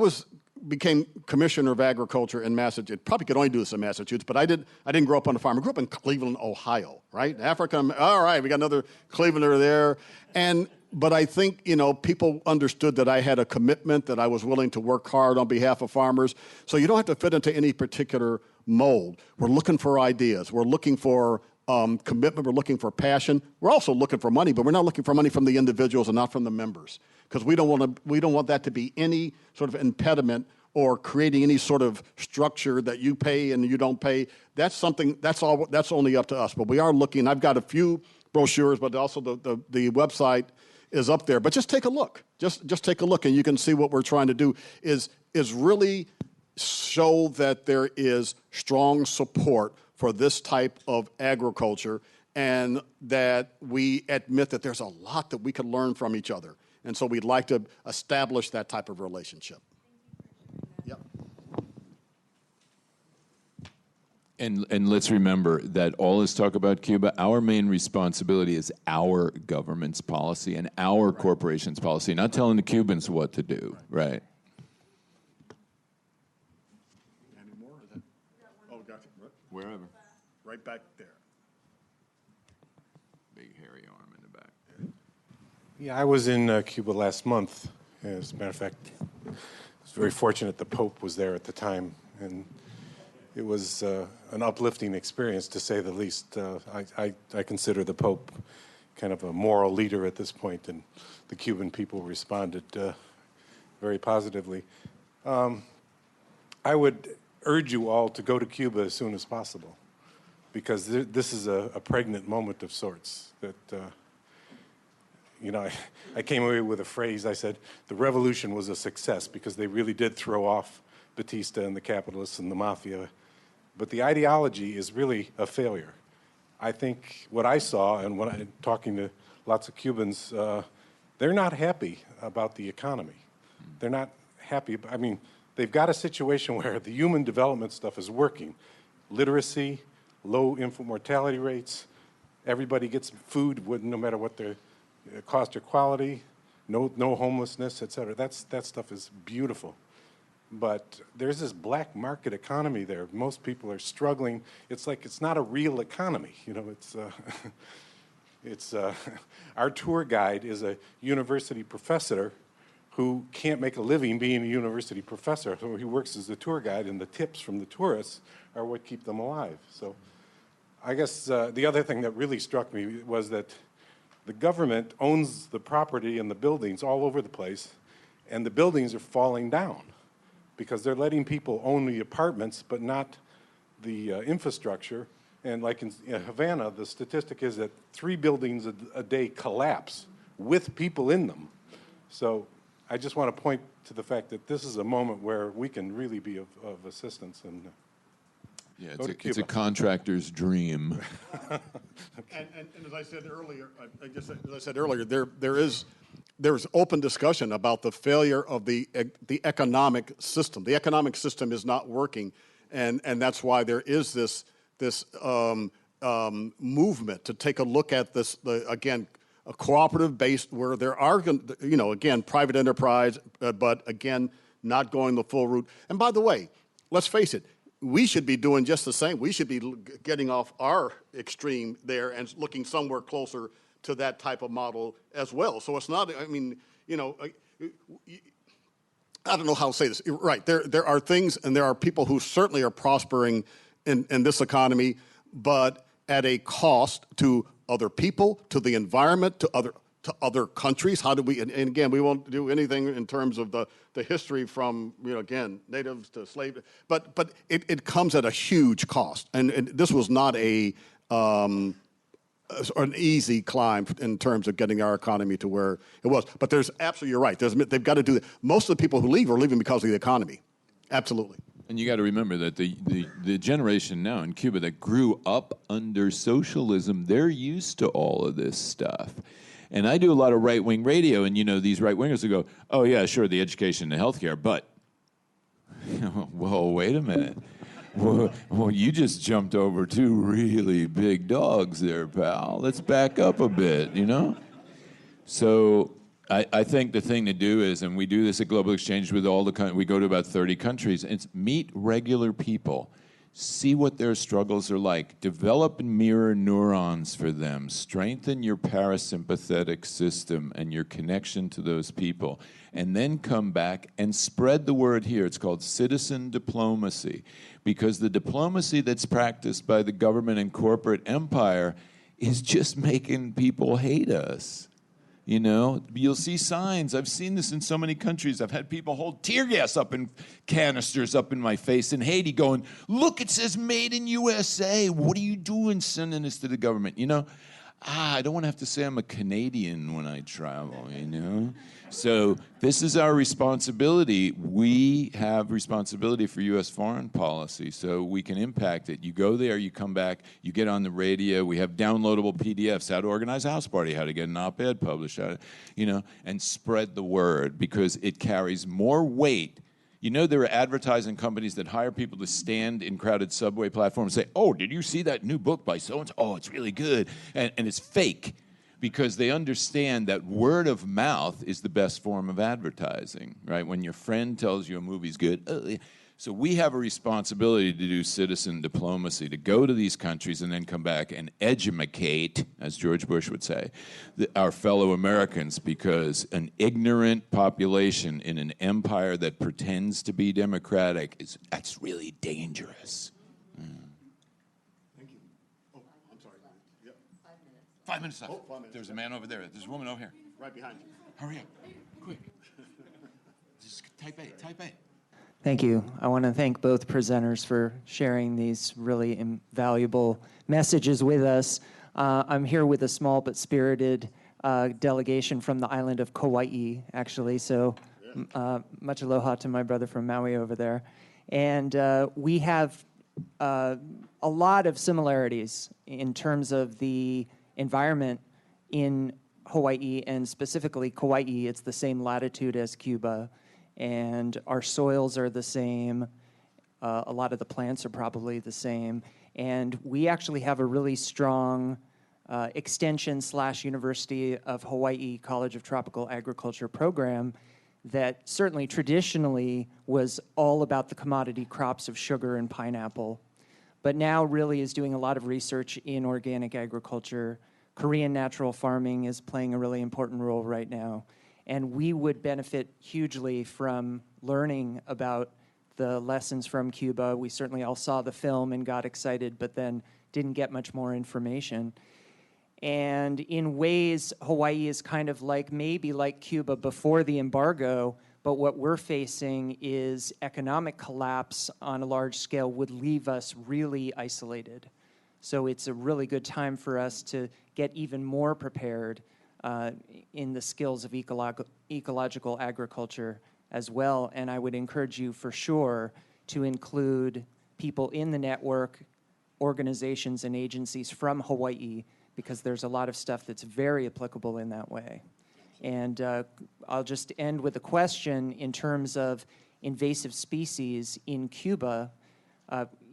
became commissioner of agriculture in Massachusetts. Probably could only do this in Massachusetts, but I didn't grow up on a farm. I grew up in Cleveland, Ohio, right? Africa. All right, we got another Clevelander there. But I think, people understood that I had a commitment, that I was willing to work hard on behalf of farmers. So you don't have to fit into any particular mold. We're looking for ideas. We're looking for commitment. We're looking for passion. We're also looking for money, but we're not looking for money from the individuals and not from the members, because we don't want that to be any sort of impediment or creating any sort of structure that you pay and you don't pay. That's only up to us. But we are looking. I've got a few brochures, but also the website is up there. But just take a look. Just take a look, and you can see what we're trying to do is really show that there is strong support for this type of agriculture, and that we admit that there's a lot that we could learn from each other. And so we'd like to establish that type of relationship. Yep. And let's remember that all this talk about Cuba, our main responsibility is our government's policy and our corporation's policy, not telling the Cubans what to do, right? Any more? Is that? Oh, gotcha. Wherever. Right back there. Big hairy arm in the back. Yeah, I was in Cuba last month. As a matter of fact, I was very fortunate the Pope was there at the time, and it was an uplifting experience, to say the least. I consider the Pope kind of a moral leader at this point, and the Cuban people responded very positively. I would urge you all to go to Cuba as soon as possible, because this is a pregnant moment of sorts. That I came away with a phrase. I said the revolution was a success because they really did throw off Batista and the capitalists and the mafia, but the ideology is really a failure. I think what I saw, and when I'm talking to lots of Cubans, they're not happy about the economy. They're not happy. I mean, they've got a situation where the human development stuff is working. Literacy, low infant mortality rates, everybody gets food no matter what their cost or quality, no homelessness, et cetera. That stuff is beautiful. But there's this black market economy there. Most people are struggling. It's like it's not a real economy. It's our tour guide is a university professor who can't make a living being a university professor. So he works as a tour guide, and the tips from the tourists are what keep them alive. So I guess the other thing that really struck me was that the government owns the property and the buildings all over the place, and the buildings are falling down because they're letting people own the apartments but not the infrastructure. And like in Havana, the statistic is that 3 buildings a day collapse with people in them. So I just want to point to the fact that this is a moment where we can really be of assistance. And yeah, it's a contractor's dream. And as I said earlier, there's open discussion about the failure of the economic system. The economic system is not working, and that's why there is this movement to take a look at this, again, a cooperative base where there are, again, private enterprise, but again, not going the full route. And by the way, let's face it, we should be doing just the same. We should be getting off our extreme there and looking somewhere closer to that type of model as well. So it's not, I mean, I don't know how to say this. Right, there are things and there are people who certainly are prospering in this economy, but at a cost to other people, to the environment, to other countries. How do we, and again, we won't do anything in terms of the history from, again, natives to slaves, but it comes at a huge cost. And this was not an easy climb in terms of getting our economy to where it was. But there's absolutely, you're right. They've got to do that. Most of the people who leave are leaving because of the economy. Absolutely. And you got to remember that the generation now in Cuba that grew up under socialism, they're used to all of this stuff. And I do a lot of right-wing radio, and these right-wingers will go, oh yeah, sure, the education and the healthcare, but, whoa, wait a minute. Well, you just jumped over two really big dogs there, pal. Let's back up a bit, So I think the thing to do is, and we do this at Global Exchange with all the countries, we go to about 30 countries, it's meet regular people. See what their struggles are like. Develop and mirror neurons for them. Strengthen your parasympathetic system and your connection to those people. And then come back and spread the word here. It's called citizen diplomacy. Because the diplomacy that's practiced by the government and corporate empire is just making people hate us. You'll see signs. I've seen this in so many countries. I've had people hold tear gas up in canisters up in my face in Haiti going, look, it says made in USA. What are you doing sending this to the government? I don't want to have to say I'm a Canadian when I travel, So this is our responsibility. We have responsibility for U.S. foreign policy, so we can impact it. You go there, you come back, you get on the radio. We have downloadable PDFs, how to organize a house party, how to get an op-ed published, and spread the word because it carries more weight. There are advertising companies that hire people to stand in crowded subway platforms and say, oh, did you see that new book by so-and-so? Oh, it's really good. And it's fake because they understand that word of mouth is the best form of advertising, right? When your friend tells you a movie's good. So we have a responsibility to do citizen diplomacy, to go to these countries and then come back and educate, as George Bush would say, our fellow Americans, because an ignorant population in an empire that pretends to be democratic, that's really dangerous. Thank you. Oh, I'm sorry. Yep. 5 minutes left. 5 minutes. There's a man over there. There's a woman over here. Right behind you. Hurry up. Quick. Just type A. Thank you. I want to thank both presenters for sharing these really invaluable messages with us. I'm here with a small but spirited delegation from the island of Kauai, actually, so much aloha to my brother from Maui over there. And we have a lot of similarities in terms of the environment in Hawaii, and specifically Kauai. It's the same latitude as Cuba. And our soils are the same. A lot of the plants are probably the same. And we actually have a really strong extension/University of Hawaii College of Tropical Agriculture program that certainly traditionally was all about the commodity crops of sugar and pineapple, but now really is doing a lot of research in organic agriculture. Korean natural farming is playing a really important role right now. And we would benefit hugely from learning about the lessons from Cuba. We certainly all saw the film and got excited, but then didn't get much more information. And in ways, Hawaii is kind of maybe like Cuba before the embargo, but what we're facing is economic collapse on a large scale would leave us really isolated. So it's a really good time for us to get even more prepared in the skills of ecological agriculture as well. And I would encourage you for sure to include people in the network, organizations and agencies from Hawaii, because there's a lot of stuff that's very applicable in that way. And I'll just end with a question in terms of invasive species in Cuba.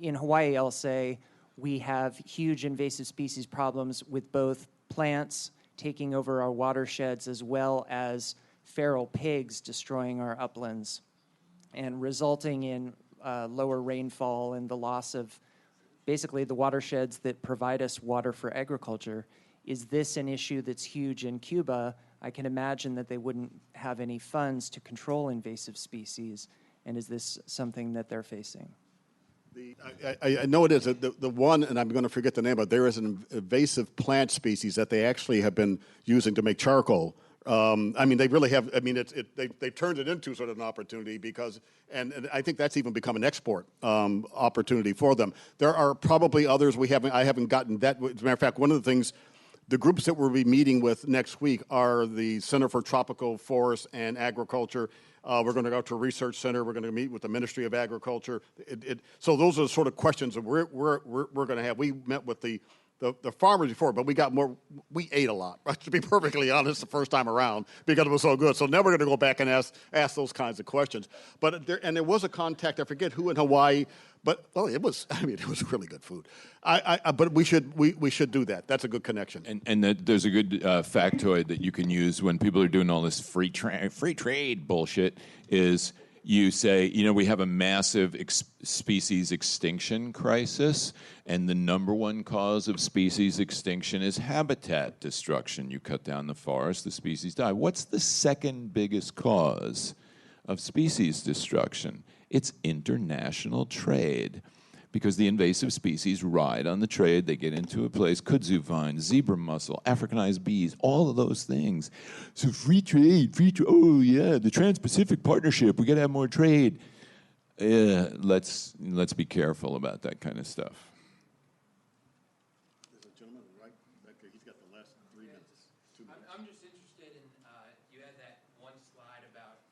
In Hawaii, I'll say, we have huge invasive species problems with both plants taking over our watersheds as well as feral pigs destroying our uplands and resulting in lower rainfall and the loss of basically the watersheds that provide us water for agriculture. Is this an issue that's huge in Cuba? I can imagine that they wouldn't have any funds to control invasive species. And is this something that they're facing? I know it is. The one, and I'm going to forget the name, but there is an invasive plant species that they actually have been using to make charcoal. I mean, they really have. I mean, they turned it into sort of an opportunity because, and I think that's even become an export opportunity for them. There are probably others I haven't gotten that. As a matter of fact, one of the things, the groups that we'll be meeting with next week are the Center for Tropical Forests and Agriculture. We're going to go to a research center. We're going to meet with the Ministry of Agriculture. So those are the sort of questions that we're going to have. We met with the farmers before, but we got more. We ate a lot, right, to be perfectly honest, the first time around because it was so good. So now we're going to go back and ask those kinds of questions. But there was a contact. I forget who in Hawaii. But it was really good food. But we should do that. That's a good connection. And there's a good factoid that you can use when people are doing all this free trade bullshit. Is you say, we have a massive species extinction crisis, and the number one cause of species extinction is habitat destruction. You cut down the forest, the species die. What's the second biggest cause of species destruction? It's international trade, because the invasive species ride on the trade. They get into a place, kudzu vine, zebra mussel, Africanized bees, all of those things. So free trade, oh yeah, the Trans-Pacific Partnership, we got to have more trade. Let's be careful about that kind of stuff. There's a gentleman right back there. He's got the last 3 minutes. 2 minutes. I'm just interested in, you had that one slide about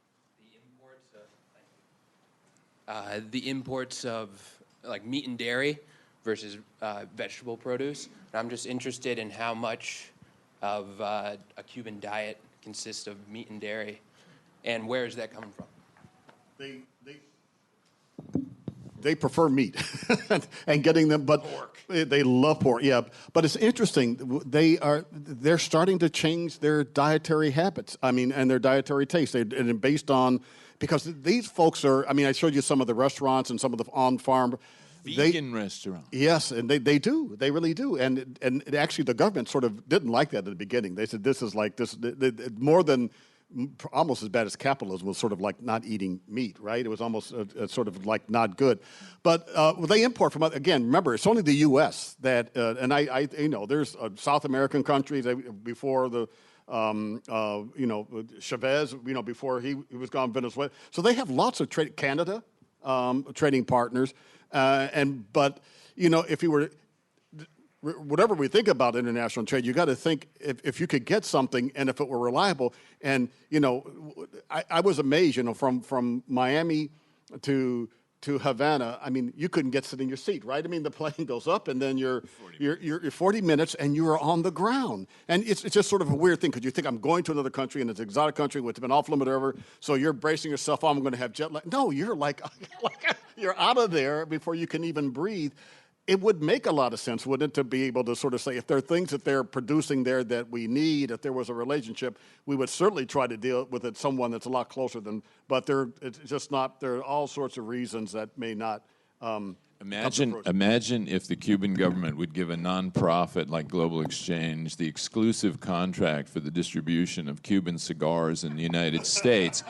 the imports of like meat and dairy versus vegetable produce. And I'm just interested in how much of a Cuban diet consists of meat and dairy, and where is that coming from? They prefer meat and getting them, but pork. They love pork. Yeah, but it's interesting. They're starting to change their dietary habits. I mean, and their dietary taste. And based on, because these folks are. I mean, I showed you some of the restaurants and some of the on-farm vegan restaurants. Yes, and they do. They really do. And actually, the government sort of didn't like that at the beginning. They said this is like this more than. Almost as bad as capitalism was sort of like not eating meat, right? It was almost sort of like not good. But they import from, again, remember, it's only the U.S. that, and I there's South American countries before the, Chavez, before he was gone, Venezuela. So they have lots of trade, Canada, trading partners. But if you were, whatever we think about international trade, you got to think if you could get something and if it were reliable. And I was amazed. From Miami to Havana. I mean, you couldn't sit in your seat, right? I mean, the plane goes up and then you're 40 minutes and you're on the ground. And it's just sort of a weird thing because you think I'm going to another country and it's an exotic country which has been off limit ever. So you're bracing yourself. I'm going to have jet lag. No, you're like you're out of there before you can even breathe. It would make a lot of sense, wouldn't it, to be able to sort of say if there are things that they're producing there that we need, if there was a relationship, we would certainly try to deal with it someone that's a lot closer than, but it's just not, there are all sorts of reasons that may not. Imagine if the Cuban government would give a nonprofit like Global Exchange the exclusive contract for the distribution of Cuban cigars in the United States.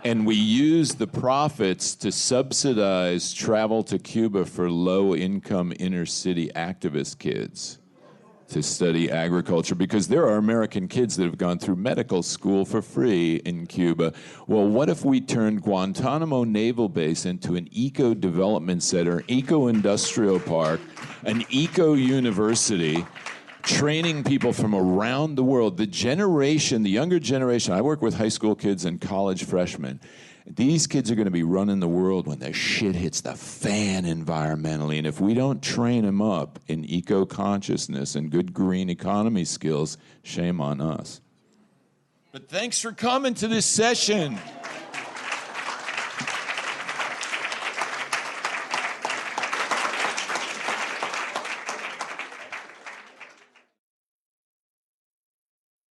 And we use the profits to subsidize travel to Cuba for low-income inner-city activist kids to study agriculture, because there are American kids that have gone through medical school for free in Cuba. Well, what if we turned Guantanamo Naval Base into an eco-development center, eco-industrial park, an eco-university, training people from around the world, the younger generation. I work with high school kids and college freshmen. These kids are going to be running the world when the shit hits the fan environmentally. And if we don't train them up in eco-consciousness and good green economy skills, shame on us. But thanks for coming to this session.